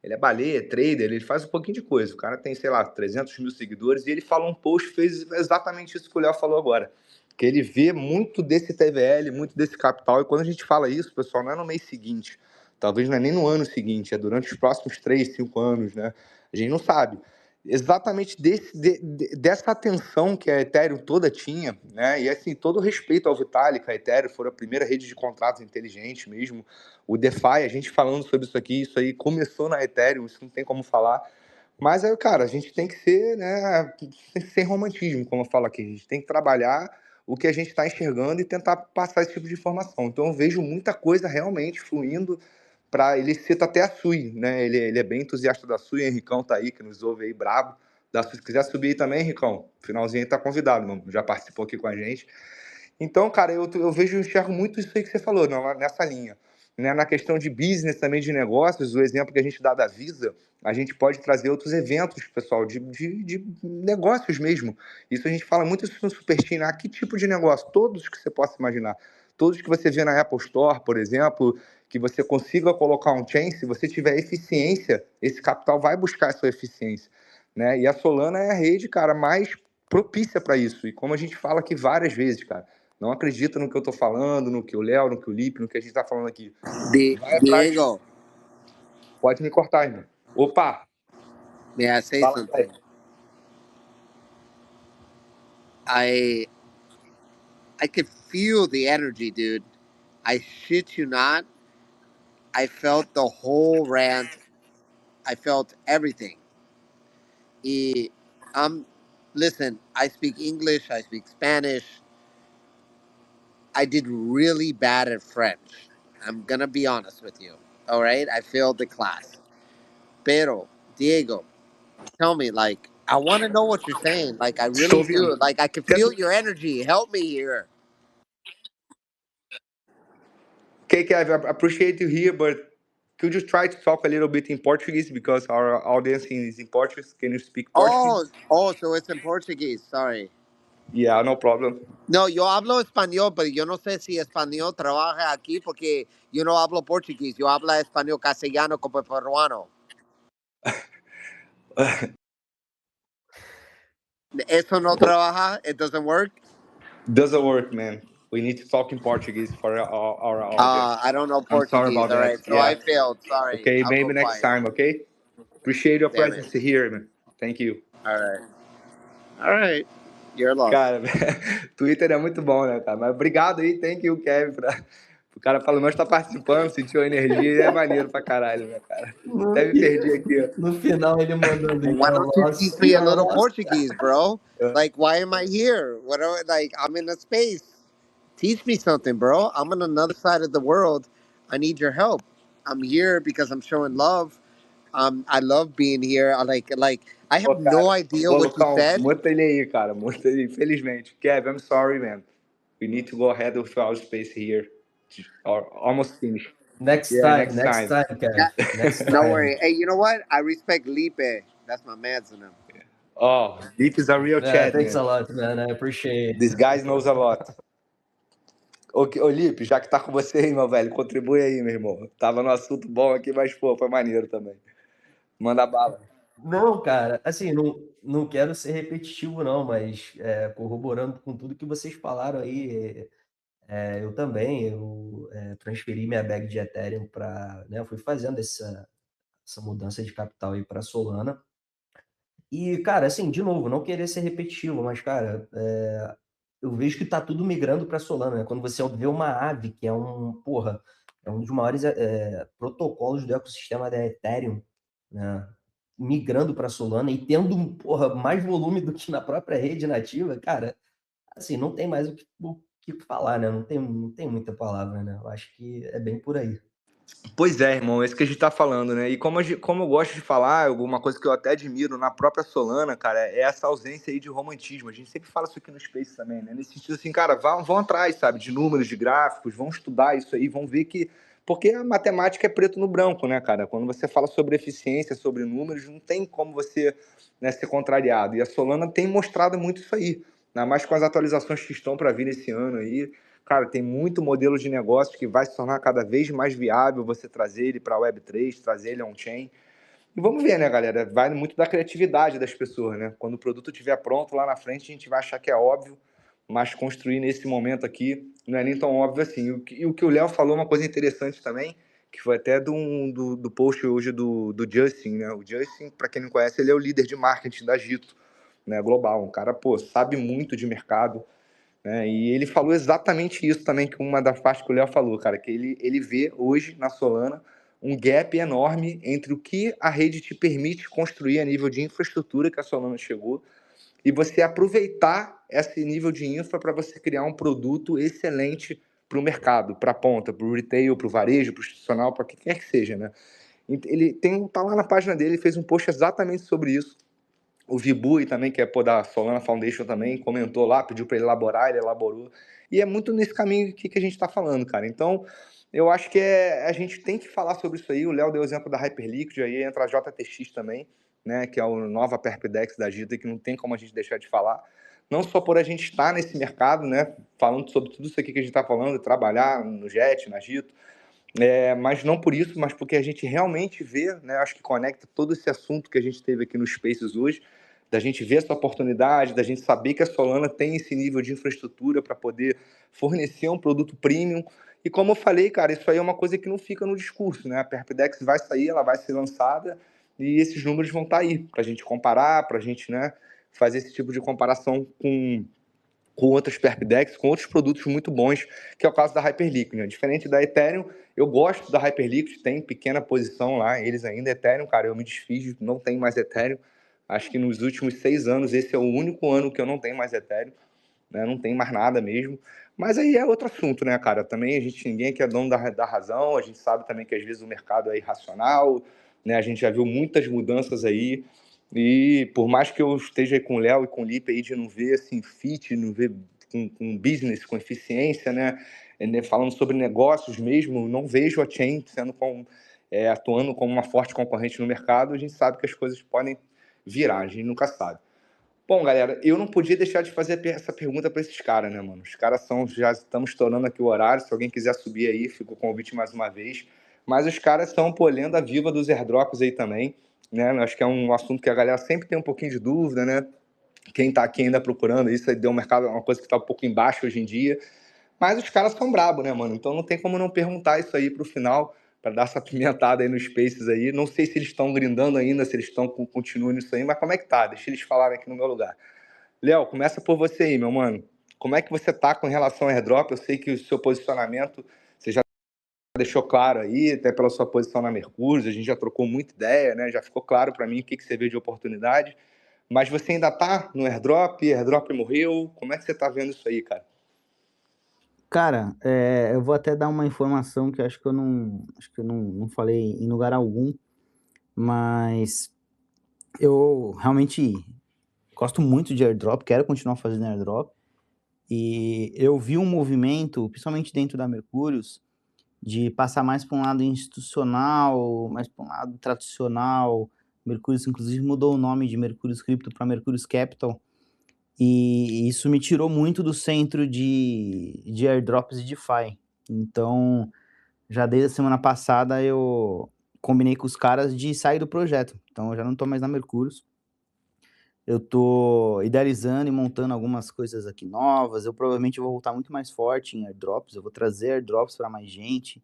Ele é baleia, é trader, ele faz um pouquinho de coisa. O cara tem, sei lá, 300 mil seguidores e ele fala um post, fez exatamente isso que o Léo falou agora. Que ele vê muito desse TVL, muito desse capital. E quando a gente fala isso, pessoal, não é no mês seguinte. Talvez não é nem no ano seguinte, é durante os próximos 3, 5 anos, né? A gente não sabe. Exatamente dessa atenção que a Ethereum toda tinha, né? E assim, todo o respeito ao Vitalik, a Ethereum foi a primeira rede de contratos inteligentes mesmo. O DeFi, a gente falando sobre isso aí começou na Ethereum, isso não tem como falar. Mas aí, cara, a gente tem que ser, né, sem romantismo, como eu falo aqui. A gente tem que trabalhar o que a gente está enxergando e tentar passar esse tipo de informação. Então eu vejo muita coisa realmente fluindo para ele cita até a Sui, né? Ele é bem entusiasta da Sui, Henricão tá aí, que nos ouve aí, brabo. Da Sui, se quiser subir aí também, Henricão, finalzinho aí tá convidado, mano. Já participou aqui com a gente. Então, cara, eu vejo, enxergo muito isso aí que você falou, nessa linha. Né? Na questão de business também, de negócios, o exemplo que a gente dá da Visa, a gente pode trazer outros eventos, pessoal, de negócios mesmo. Isso a gente fala muito isso no Superchain, né? Que tipo de negócio? Todos que você possa imaginar. Todos que você vê na Apple Store, por exemplo, que você consiga colocar um chain, se você tiver eficiência, esse capital vai buscar a sua eficiência. Né? E a Solana é a rede, cara, mais propícia para isso. E como a gente fala aqui várias vezes, cara, não acredita no que eu tô falando, no que o Léo, no que o Lipe, no que a gente tá falando aqui. Vai atrás. Diego, Pode me cortar, irmão. Opa! may I say Fala, something? I could feel the energy, dude. I shit you not. I felt the whole rant. I felt everything. E, listen, I speak English, I speak Spanish. I did really bad at French. I'm gonna be honest with you. All right? I failed the class. Pero, Diego, tell me, like, I want to know what you're saying. Like, I Estou really ouvindo. do. Like, I can feel your energy. Help me here. Okay, Kev, I appreciate you here, but could you try to talk a little bit in Portuguese because our audience is in Portuguese? Can you speak Portuguese? So it's in Portuguese. Sorry. Yeah, no problem. No, yo hablo español, pero yo no sé si español trabaja aquí porque yo no hablo portugués. Yo hablo español castellano como peruano. Eso no trabaja? It doesn't work? Doesn't work, man. We need to talk in Portuguese for our audience. I don't know I'm sorry Portuguese. about All that. right, so Yeah. I failed. Sorry. Okay, I'll go maybe next quiet. time, okay? Appreciate your Damn presence it. here, man. Thank you. All right. All right. You're lost. Cara, Twitter é muito bom, né, cara? Mas obrigado aí, thank you, Kevin. O cara pelo menos tá participando, sentiu a energia e é maneiro pra caralho, né, cara? Até me perdi aqui, ó. No final ele mandou Why don't you teach me a little Portuguese, bro? Like, why am I here? What? Like, I'm in a space. Teach me something, bro. I'm on another side of the world. I need your help. I'm here because I'm showing love. I love being here. I have Ô, cara, no idea ô, what you Lucão, said. muta ele aí, cara. Muta ele, infelizmente. Kevin, I'm sorry, man. We need to go ahead with our space here. Or almost finished. Next Yeah, time, next time. Kev. Next time. No worry. Hey, you know what? I respect Lipe. That's my man's in him. Oh, Deep is a real Yeah, chat, thanks man. a lot, man. I appreciate This guy knows a lot. Ô, Lipe, já que tá com você aí, meu velho, contribui aí, meu irmão. Tava no assunto bom aqui, mas, pô, foi maneiro também. Manda bala. Não, cara, assim, não quero ser repetitivo, não, mas corroborando com tudo que vocês falaram aí, Eu também, transferi minha bag de Ethereum para, né, eu fui fazendo essa mudança de capital aí para Solana. E, cara, assim, de novo, não querer ser repetitivo, mas, cara, eu vejo que tá tudo migrando para Solana, né? Quando você vê uma Aave, que é é um dos maiores protocolos do ecossistema da Ethereum, né? Migrando para Solana e tendo, porra, mais volume do que na própria rede nativa, cara, assim, não tem mais o que falar, né? Não tem muita palavra, né? Eu acho que é bem por aí. Pois é, irmão, é isso que a gente tá falando, né? E como eu gosto de falar, alguma coisa que eu até admiro na própria Solana, cara, é essa ausência aí de romantismo. A gente sempre fala isso aqui no Space também, né? Nesse sentido assim, cara, vão atrás, sabe, de números, de gráficos, vão estudar isso aí, vão ver que. Porque a matemática é preto no branco, né, cara? Quando você fala sobre eficiência, sobre números, não tem como você, né, ser contrariado. E a Solana tem mostrado muito isso aí. Ainda mais com as atualizações que estão para vir esse ano aí. Cara, tem muito modelo de negócio que vai se tornar cada vez mais viável você trazer ele para a Web3, trazer ele on-chain. E vamos ver, né, galera? Vai muito da criatividade das pessoas, né? Quando o produto estiver pronto lá na frente, a gente vai achar que é óbvio, mas construir nesse momento aqui não é nem tão óbvio assim. E o que o Léo falou, uma coisa interessante também, que foi até do post hoje do Justin, né? O Justin, para quem não conhece, ele é o líder de marketing da Gito, né, global. Um cara, pô, sabe muito de mercado, né? E ele falou exatamente isso também, que uma das partes que o Léo falou, cara, que ele vê hoje na Solana um gap enorme entre o que a rede te permite construir a nível de infraestrutura que a Solana chegou e você aproveitar esse nível de infra para você criar um produto excelente para o mercado, para a ponta, para o retail, para o varejo, para o institucional, para o que quer que seja, né? Tá lá na página dele, ele fez um post exatamente sobre isso. O Vibui também, que é da Solana Foundation também, comentou lá, pediu para ele elaborar, ele elaborou. E é muito nesse caminho que a gente está falando, cara. Então, eu acho que a gente tem que falar sobre isso aí. O Léo deu o exemplo da Hyperliquid, aí entra a JTX também, né, que é a nova Perpdex da Gita, que não tem como a gente deixar de falar. Não só por a gente estar nesse mercado, né, falando sobre tudo isso aqui que a gente está falando, trabalhar no JET, na Gito, mas não por isso, mas porque a gente realmente vê, né, acho que conecta todo esse assunto que a gente teve aqui no Spaces hoje, da gente ver essa oportunidade, da gente saber que a Solana tem esse nível de infraestrutura para poder fornecer um produto premium. E como eu falei, cara, isso aí é uma coisa que não fica no discurso, né? A Perpdex vai sair, ela vai ser lançada e esses números vão estar aí para a gente comparar, para a gente, né, fazer esse tipo de comparação com outras Perpdex, com outros produtos muito bons, que é o caso da Hyperliquid, né? Diferente da Ethereum, eu gosto da Hyperliquid, tem pequena posição lá, eles ainda Ethereum, cara, eu me desfiz, não tenho mais Ethereum. Acho que nos últimos 6 anos, esse é o único ano que eu não tenho mais Ethereum, né? Não tem mais nada mesmo. Mas aí é outro assunto, né, cara? Também ninguém aqui é dono da razão, a gente sabe também que às vezes o mercado é irracional, né? A gente já viu muitas mudanças aí, e por mais que eu esteja aí com o Léo e com o Lipe aí de não ver assim, fit, não ver com business, com eficiência, né? Falando sobre negócios mesmo, não vejo a Chain atuando como uma forte concorrente no mercado. A gente sabe que as coisas podem virar, a gente nunca sabe. Bom, galera, eu não podia deixar de fazer essa pergunta para esses caras, né, mano? Os caras já estamos estourando aqui o horário. Se alguém quiser subir aí, fica o convite mais uma vez. Mas os caras são, pô, lenda viva dos airdrops aí também, né? Acho que é um assunto que a galera sempre tem um pouquinho de dúvida, né? Quem tá aqui ainda procurando isso, aí deu um mercado, uma coisa que tá um pouco embaixo hoje em dia. Mas os caras são brabos, né, mano? Então não tem como não perguntar isso aí pro final, para dar essa pimentada aí nos Spaces aí. Não sei se eles estão grindando ainda, se eles continuam nisso aí, mas como é que tá? Deixa eles falarem aqui no meu lugar. Léo, começa por você aí, meu mano. Como é que você tá com relação ao airdrop? Eu sei que o seu posicionamento, você já deixou claro aí, até pela sua posição na Mercúrio, a gente já trocou muita ideia, né? Já ficou claro para mim o que você vê de oportunidade. Mas você ainda tá no airdrop? Airdrop morreu? Como é que você tá vendo isso aí, cara? Cara, eu vou até dar uma informação que eu acho que eu não falei em lugar algum, mas eu realmente gosto muito de airdrop, quero continuar fazendo airdrop, e eu vi um movimento, principalmente dentro da Mercúrios, de passar mais para um lado institucional, mais para um lado tradicional. Mercúrios, inclusive, mudou o nome de Mercúrios Cripto para Mercúrios Capital, e isso me tirou muito do centro de airdrops e DeFi. Então, já desde a semana passada eu combinei com os caras de sair do projeto. Então, eu já não estou mais na Mercúrios. Eu tô idealizando e montando algumas coisas aqui novas. Eu provavelmente vou voltar muito mais forte em airdrops. Eu vou trazer airdrops para mais gente.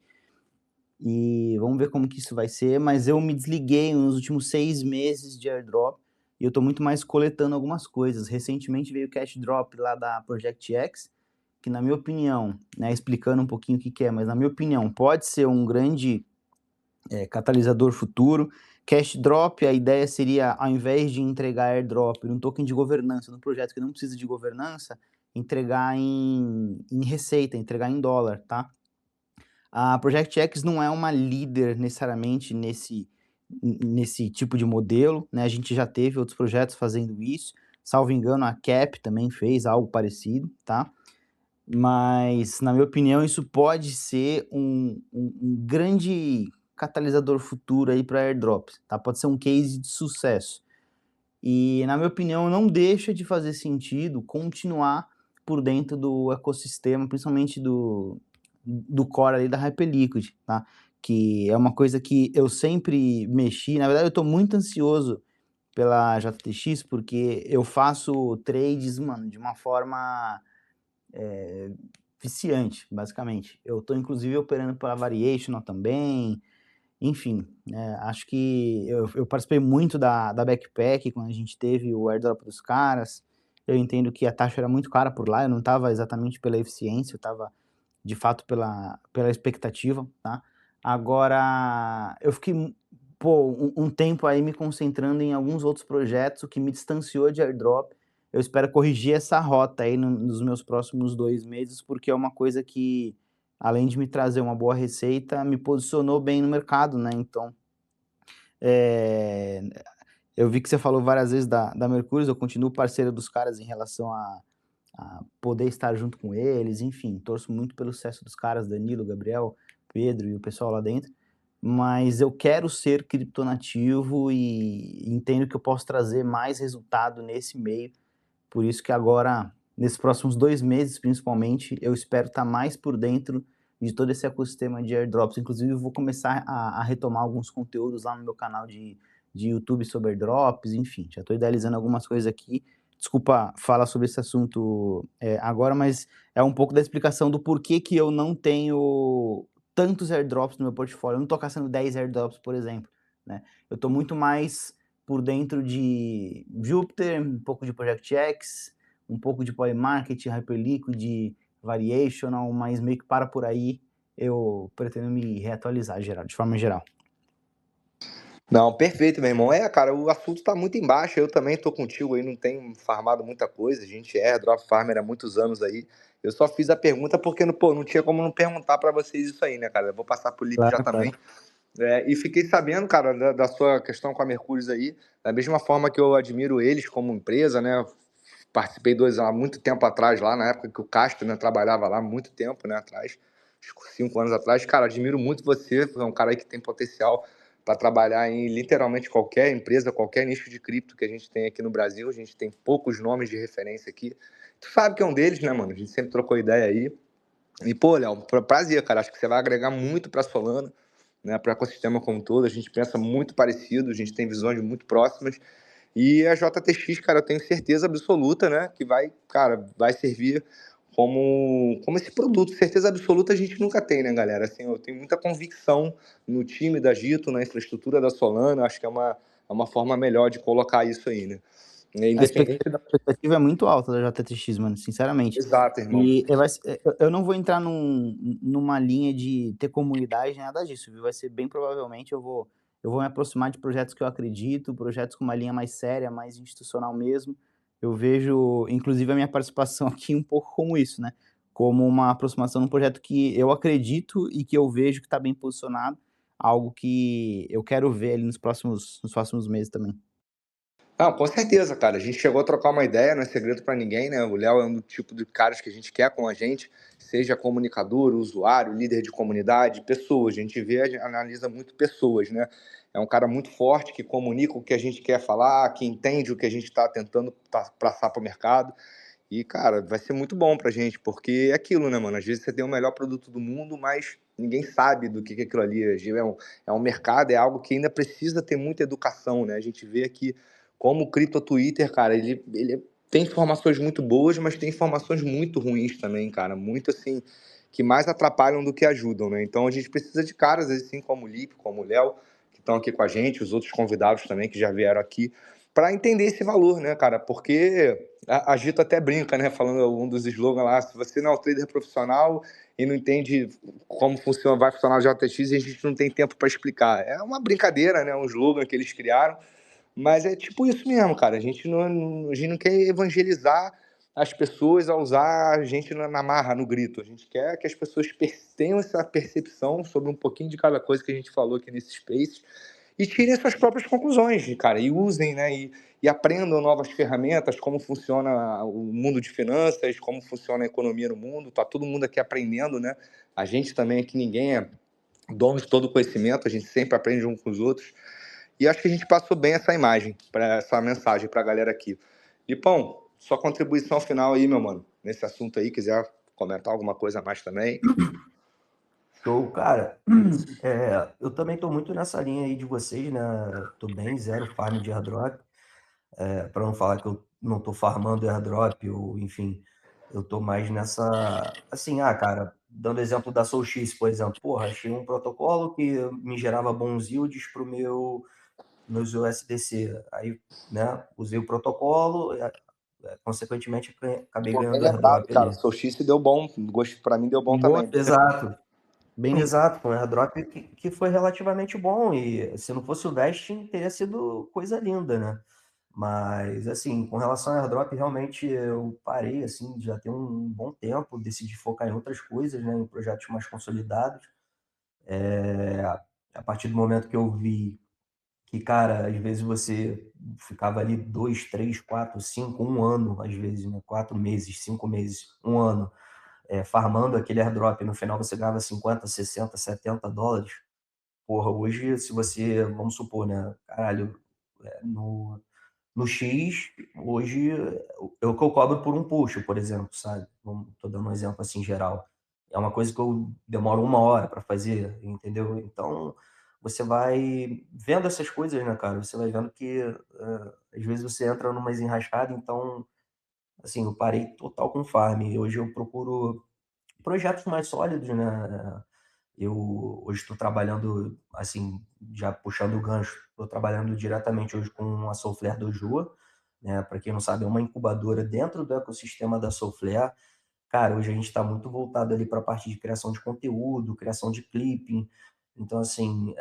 E vamos ver como que isso vai ser. Mas eu me desliguei nos últimos 6 meses de airdrop. E eu tô muito mais coletando algumas coisas. Recentemente veio o cash drop lá da Project X, que na minha opinião, né, explicando um pouquinho o que que é, mas na minha opinião pode ser um grande catalisador futuro. Cash drop, a ideia seria, ao invés de entregar airdrop num token de governança, num projeto que não precisa de governança, entregar em receita, entregar em dólar, tá? A Project X não é uma líder necessariamente nesse tipo de modelo, né? A gente já teve outros projetos fazendo isso. Salvo engano, a Cap também fez algo parecido, tá? Mas, na minha opinião, isso pode ser um grande catalisador futuro aí para airdrops, tá? Pode ser um case de sucesso. E, na minha opinião, não deixa de fazer sentido continuar por dentro do ecossistema, principalmente do core ali da Hyperliquid, tá? Que é uma coisa que eu sempre mexi. Na verdade, eu estou muito ansioso pela JTX, porque eu faço trades, mano, de uma forma viciante, basicamente. Eu estou, inclusive, operando pela Variational também. Enfim, acho que eu participei muito da Backpack quando a gente teve o airdrop dos caras. Eu entendo que a taxa era muito cara por lá, eu não estava exatamente pela eficiência, eu estava de fato pela expectativa, tá? Agora, eu fiquei um tempo aí me concentrando em alguns outros projetos, o que me distanciou de airdrop. Eu espero corrigir essa rota aí nos meus próximos 2 meses, porque é uma coisa que, além de me trazer uma boa receita, me posicionou bem no mercado, né? Então, eu vi que você falou várias vezes da Mercúrio, eu continuo parceiro dos caras em relação a poder estar junto com eles, enfim, torço muito pelo sucesso dos caras, Danilo, Gabriel, Pedro e o pessoal lá dentro, mas eu quero ser criptonativo e entendo que eu posso trazer mais resultado nesse meio, por isso que agora, nesses próximos 2 meses principalmente, eu espero estar mais por dentro de todo esse ecossistema de airdrops. Inclusive, eu vou começar a retomar alguns conteúdos lá no meu canal de YouTube sobre airdrops, enfim, já estou idealizando algumas coisas aqui. Desculpa falar sobre esse assunto agora, mas é um pouco da explicação do porquê que eu não tenho tantos airdrops no meu portfólio. Eu não estou caçando 10 airdrops, por exemplo, né? Eu estou muito mais por dentro de Jupyter, um pouco de Project X, um pouco de Polymarket, Hyperliquid, Variational, mas meio que para por aí. Eu pretendo me reatualizar de forma geral. Não, perfeito, meu irmão. Cara, o assunto tá muito embaixo. Eu também tô contigo aí, não tenho farmado muita coisa. A gente é drop farmer há muitos anos aí. Eu só fiz a pergunta porque, pô, não tinha como não perguntar pra vocês isso aí, né, cara? Eu vou passar pro Lipe já Claro, também. claro. E fiquei sabendo, cara, da sua questão com a Mercúrios aí. Da mesma forma que eu admiro eles como empresa, né? Participei há muito tempo atrás, lá na época que o Castro, né, trabalhava lá, muito tempo, né, atrás, 5 anos atrás. Cara, admiro muito você, é um cara aí que tem potencial para trabalhar em literalmente qualquer empresa, qualquer nicho de cripto que a gente tem aqui no Brasil. A gente tem poucos nomes de referência aqui. Tu sabe que é um deles, né, mano? A gente sempre trocou ideia aí. E, pô, Léo, prazer, cara. Acho que você vai agregar muito para a Solana, né, para o ecossistema como um todo. A gente pensa muito parecido, a gente tem visões muito próximas. E a JTX, cara, eu tenho certeza absoluta, né, que vai, cara, vai servir como esse produto. Certeza absoluta a gente nunca tem, né, galera? Assim, eu tenho muita convicção no time da Gito, na infraestrutura da Solana. Acho que é uma forma melhor de colocar isso aí, né? A Independente da... expectativa é muito alta da JTX, mano, sinceramente. Exato, irmão. E eu não vou entrar numa linha de ter comunidade, nada disso, viu? Vai ser bem provavelmente eu vou me aproximar de projetos que eu acredito, projetos com uma linha mais séria, mais institucional mesmo. Eu vejo, inclusive, a minha participação aqui um pouco como isso, né? Como uma aproximação num projeto que eu acredito e que eu vejo que está bem posicionado, algo que eu quero ver ali nos próximos meses também. Ah, com certeza, cara. A gente chegou a trocar uma ideia, não é segredo pra ninguém, né? O Léo é um do tipo de caras que a gente quer com a gente, seja comunicador, usuário, líder de comunidade, pessoas. A gente analisa muito pessoas, né? É um cara muito forte que comunica o que a gente quer falar, que entende o que a gente está tentando passar para o mercado. E, cara, vai ser muito bom pra gente, porque é aquilo, né, mano? Às vezes você tem o melhor produto do mundo, mas ninguém sabe do que é aquilo ali. É um mercado, é algo que ainda precisa ter muita educação, né? A gente vê aqui como o Cripto Twitter, cara, ele tem informações muito boas, mas tem informações muito ruins também, cara. Muito assim, que mais atrapalham do que ajudam, né? Então a gente precisa de caras assim como o Lipe, como o Léo, que estão aqui com a gente, os outros convidados também que já vieram aqui, para entender esse valor, né, cara? Porque a Gito até brinca, né? Falando um dos slogans lá, se você não é um trader profissional e não entende como funciona, vai funcionar o JTX, e a gente não tem tempo para explicar. É uma brincadeira, né? Um slogan que eles criaram. Mas é tipo isso mesmo, cara. A gente não quer evangelizar as pessoas a usar a gente na marra, no grito. A gente quer que as pessoas tenham essa percepção sobre um pouquinho de cada coisa que a gente falou aqui nesse Space e tirem suas próprias conclusões, cara, e usem, né, e aprendam novas ferramentas, como funciona o mundo de finanças, como funciona a economia no mundo. Tá todo mundo aqui aprendendo, né? A gente também aqui, ninguém é dono de todo o conhecimento, a gente sempre aprende um com os outros. E acho que a gente passou bem essa imagem, essa mensagem para a galera aqui. Lipão, sua contribuição final aí, meu mano, nesse assunto aí, quiser comentar alguma coisa a mais também. Show, cara. Eu também tô muito nessa linha aí de vocês, né? Tô bem zero farm de airdrop. Para não falar que eu não tô farmando airdrop, ou enfim, eu tô mais nessa. Assim, cara, dando exemplo da SoulX, por exemplo, porra, achei um protocolo que me gerava bons yields pro meus USDC. Aí, né, usei o protocolo, consequentemente, acabei Pô, bem ganhando lembrado, airdrop cara. ali. Solstice deu bom. Gosto, para mim deu bom também. Exato. Exato, foi um airdrop que foi relativamente bom, e se não fosse o vesting, teria sido coisa linda, né? Mas, assim, com relação ao airdrop, realmente eu parei, assim, já tem um bom tempo, decidi focar em outras coisas, né, em projetos mais consolidados. A partir do momento que eu vi que, cara, às vezes você ficava ali 2, 3, 4, 5, um ano, às vezes, né, 4 meses, 5 meses, um ano, farmando aquele airdrop, e no final você ganhava 50, 60, 70 dólares. Porra, hoje, se você, vamos supor, né, caralho, no X, hoje, é o que eu cobro por um push, por exemplo, sabe? Tô dando um exemplo assim geral. É uma coisa que eu demoro 1 hora para fazer, entendeu? Então, você vai vendo essas coisas, né, cara? Você vai vendo que às vezes você entra numa enrascada, então, assim, eu parei total com farm. Hoje eu procuro projetos mais sólidos, né? Eu hoje estou trabalhando, assim, já puxando o gancho, estou trabalhando diretamente hoje com a Soulflare Dojo, né? Para quem não sabe, é uma incubadora dentro do ecossistema da Soulflare. Cara, hoje a gente está muito voltado ali para a parte de criação de conteúdo, criação de clipping. Então, assim,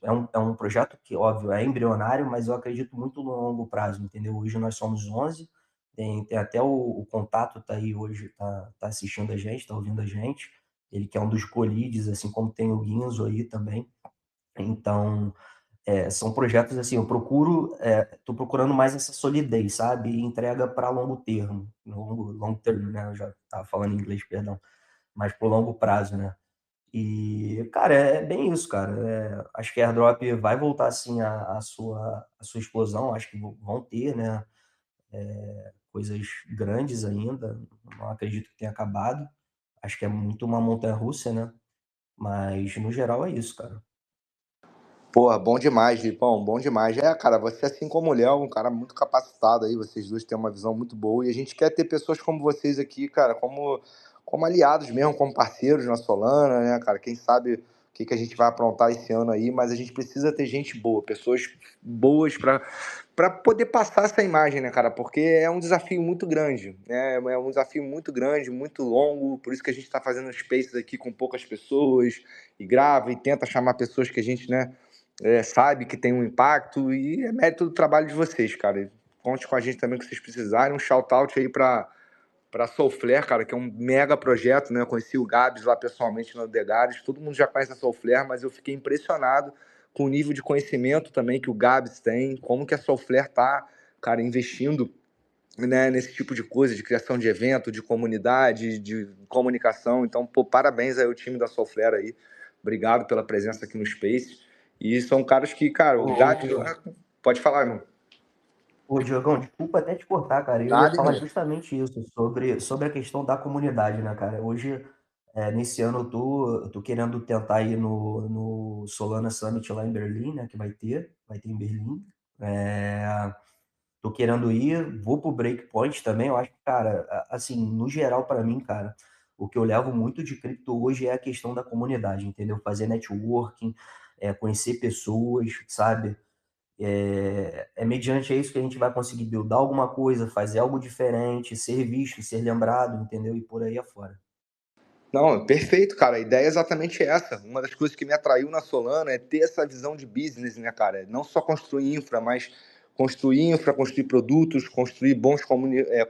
é um projeto que, óbvio, é embrionário, mas eu acredito muito no longo prazo, entendeu? Hoje nós somos 11, tem até o contato tá aí hoje, tá assistindo a gente, tá ouvindo a gente. Ele que é um dos co-leads, assim como tem o Guinzo aí também. Então, são projetos assim, tô procurando mais essa solidez, sabe? E entrega para longo termo, longo termo, né? Eu já estava falando em inglês, perdão, mas por longo prazo, né? E, cara, é bem isso, cara. Acho que a airdrop vai voltar assim a sua explosão. Acho que vão ter, né? Coisas grandes ainda. Não acredito que tenha acabado. Acho que é muito uma montanha-russa, né? Mas no geral é isso, cara. Porra, bom demais, Lipão, bom demais. Cara, você assim como o Léo, um cara muito capacitado aí, vocês dois têm uma visão muito boa e a gente quer ter pessoas como vocês aqui, cara, como aliados mesmo, como parceiros na Solana, né, cara? Quem sabe o que a gente vai aprontar esse ano aí, mas a gente precisa ter gente boa, pessoas boas para poder passar essa imagem, né, cara? Porque é um desafio muito grande, né? É um desafio muito grande, muito longo, por isso que a gente está fazendo spaces aqui com poucas pessoas e grava e tenta chamar pessoas que a gente, né, sabe que tem um impacto e é mérito do trabalho de vocês, cara. Conte com a gente também que vocês precisarem. Um shout-out aí para Soulflare, cara, que é um mega projeto, né? Eu conheci o Gabs lá pessoalmente no Degares. Todo mundo já conhece a Soulflare, mas eu fiquei impressionado com o nível de conhecimento também que o Gabs tem, como que a Soulflare tá, cara, investindo, né, nesse tipo de coisa, de criação de evento, de comunidade, de comunicação. Então, pô, parabéns aí ao time da Soulflare aí. Obrigado pela presença aqui no Space. E são caras que, cara, o Gabs... Pode falar, irmão. Ô, Diogão, desculpa até te cortar, cara. Eu ia Nada, falar irmão. justamente isso, sobre a questão da comunidade, né, cara? Hoje, nesse ano, eu tô querendo tentar ir no Solana Summit lá em Berlim, né? Que vai ter em Berlim. tô querendo ir, vou pro Breakpoint também. Eu acho que, cara, assim, no geral, para mim, cara, o que eu levo muito de cripto hoje é a questão da comunidade, entendeu? Fazer networking, conhecer pessoas, sabe? É mediante isso que a gente vai conseguir buildar alguma coisa, fazer algo diferente, ser visto, ser lembrado, entendeu? E por aí afora. Não, perfeito, cara. A ideia é exatamente essa. Uma das coisas que me atraiu na Solana é ter essa visão de business, né, cara? Não só construir infra, mas construir produtos, construir bons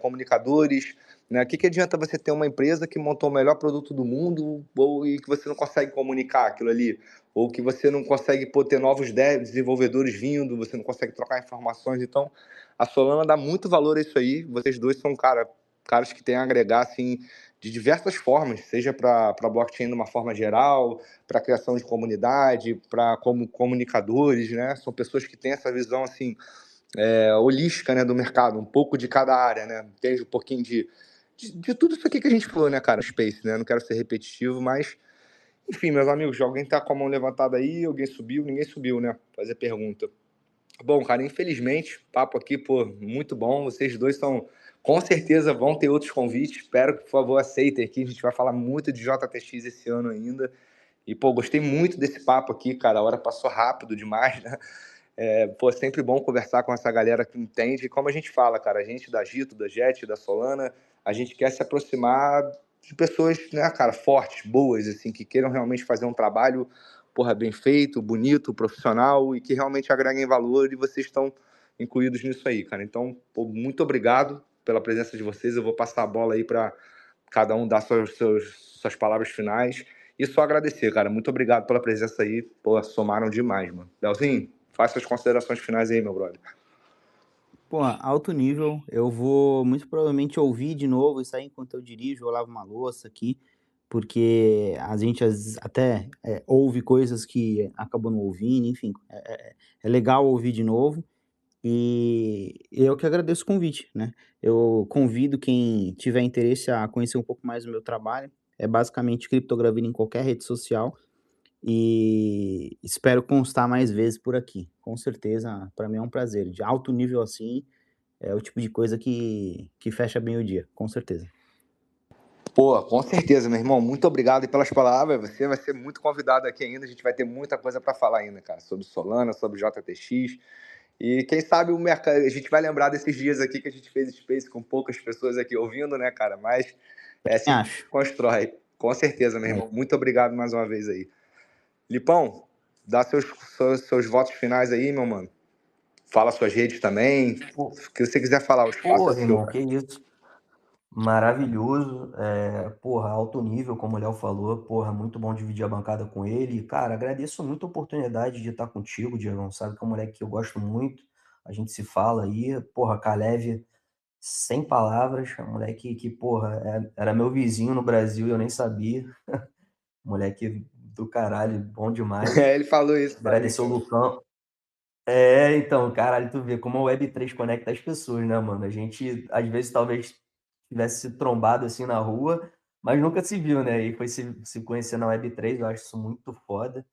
comunicadores, né? O que adianta você ter uma empresa que montou o melhor produto do mundo e que você não consegue comunicar aquilo ali? Ou que você não consegue ter novos desenvolvedores vindo, você não consegue trocar informações. Então, a Solana dá muito valor a isso aí. Vocês dois são, caras que têm a agregar, assim, de diversas formas, seja para blockchain de uma forma geral, para criação de comunidade, para como comunicadores, né? São pessoas que têm essa visão assim holística, né, do mercado, um pouco de cada área, né? Entende um pouquinho de tudo isso aqui que a gente falou, né, cara? Space, né? Não quero ser repetitivo, mas enfim, meus amigos, alguém tá com a mão levantada aí, alguém subiu, ninguém subiu, né? Fazer pergunta. Bom, cara, infelizmente, papo aqui, pô, muito bom. Vocês dois são, com certeza, vão ter outros convites. Espero que, por favor, aceitem aqui. A gente vai falar muito de JTX esse ano ainda. E, pô, gostei muito desse papo aqui, cara. A hora passou rápido demais, né? Pô, sempre bom conversar com essa galera que entende. E como a gente fala, cara, a gente da Gito, da Jet, da Solana, a gente quer se aproximar de pessoas, né, cara, fortes, boas, assim, que queiram realmente fazer um trabalho, porra, bem feito, bonito, profissional e que realmente agreguem valor e vocês estão incluídos nisso aí, cara. Então, pô, muito obrigado pela presença de vocês. Eu vou passar a bola aí para cada um dar suas palavras finais. E só agradecer, cara. Muito obrigado pela presença aí. Pô, somaram demais, mano. Leozinho, faz suas considerações finais aí, meu brother. Pô, alto nível. Eu vou muito provavelmente ouvir de novo isso aí enquanto eu dirijo, eu lavo uma louça aqui, porque a gente até ouve coisas que acabou não ouvindo, enfim. É legal ouvir de novo. E eu que agradeço o convite, né? Eu convido quem tiver interesse a conhecer um pouco mais do meu trabalho. É basicamente criptografia em qualquer rede social. E espero constar mais vezes por aqui. Com certeza, para mim é um prazer. De alto nível assim, é o tipo de coisa que fecha bem o dia, com certeza. Pô, com certeza, meu irmão. Muito obrigado aí pelas palavras. Você vai ser muito convidado aqui ainda. A gente vai ter muita coisa para falar ainda, cara, sobre Solana, sobre JTX. E quem sabe o mercado, a gente vai lembrar desses dias aqui que a gente fez Space com poucas pessoas aqui ouvindo, né, cara? Mas é assim que a gente Acho. constrói. Com certeza, meu irmão. Muito obrigado mais uma vez aí. Lipão, dá seus votos finais aí, meu mano. Fala suas redes também. Pô, O que você quiser falar, o espaço é porra, seu, irmão, cara. que isso. Maravilhoso. Porra, alto nível, como o Léo falou. Porra, muito bom dividir a bancada com ele. Cara, agradeço muito a oportunidade de estar contigo, Diego. Sabe que é um moleque que eu gosto muito. A gente se fala aí. Porra, Kalev, sem palavras. É um moleque que, porra, era meu vizinho no Brasil e eu nem sabia. Moleque do caralho, bom demais. Ele falou isso pra mim Agradecer o também. Lucão. Então, caralho, tu vê como a Web3 conecta as pessoas, né, mano? A gente, às vezes, talvez tivesse se trombado assim na rua, mas nunca se viu, né? E foi se conhecer na Web3, eu acho isso muito foda.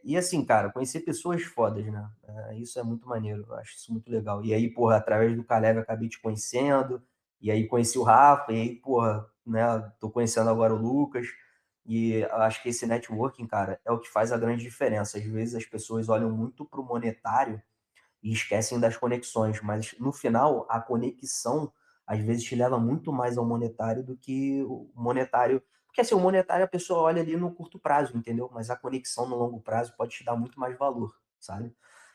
E assim, cara, conhecer pessoas fodas, né? Isso é muito maneiro, eu acho isso muito legal. E aí, porra, através do Caleb eu acabei te conhecendo, e aí conheci o Rafa, e aí, porra, né, tô conhecendo agora o Lucas. E eu acho que esse networking, cara, é o que faz a grande diferença. Às vezes as pessoas olham muito pro monetário e esquecem das conexões, mas no final a conexão às vezes te leva muito mais ao monetário do que o monetário, porque assim, o monetário a pessoa olha ali no curto prazo, entendeu? Mas a conexão no longo prazo pode te dar muito mais valor, sabe?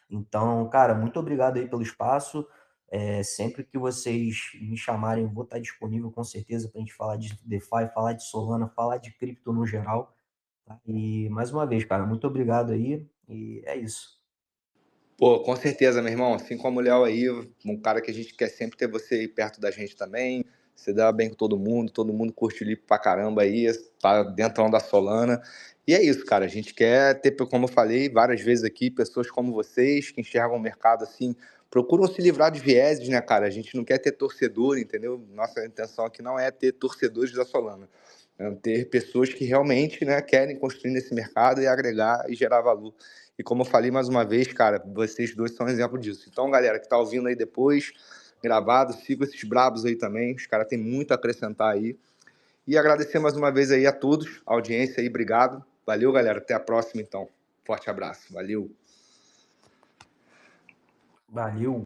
Então, cara, muito obrigado aí pelo espaço. Sempre que vocês me chamarem, eu vou estar disponível com certeza para a gente falar de DeFi, falar de Solana, falar de cripto no geral. Tá? E mais uma vez, cara, muito obrigado aí. E é isso. Pô, com certeza, meu irmão. Assim como o Léo aí, um cara que a gente quer sempre ter você aí perto da gente também. Você dá bem com todo mundo curte o Lipe pra caramba aí, tá dentro da Solana. E é isso, cara. A gente quer ter, como eu falei várias vezes aqui, pessoas como vocês que enxergam o mercado assim, procuram se livrar de vieses, né, cara? A gente não quer ter torcedor, entendeu? Nossa intenção aqui não é ter torcedores da Solana. ter pessoas que realmente, né, querem construir nesse mercado e agregar e gerar valor. E como eu falei mais uma vez, cara, vocês dois são um exemplo disso. Então, galera que tá ouvindo aí depois, gravado, siga esses brabos aí também, os caras têm muito a acrescentar aí. E agradecer mais uma vez aí a todos, a audiência aí, obrigado. Valeu, galera, até a próxima então. Forte abraço, valeu. Valeu.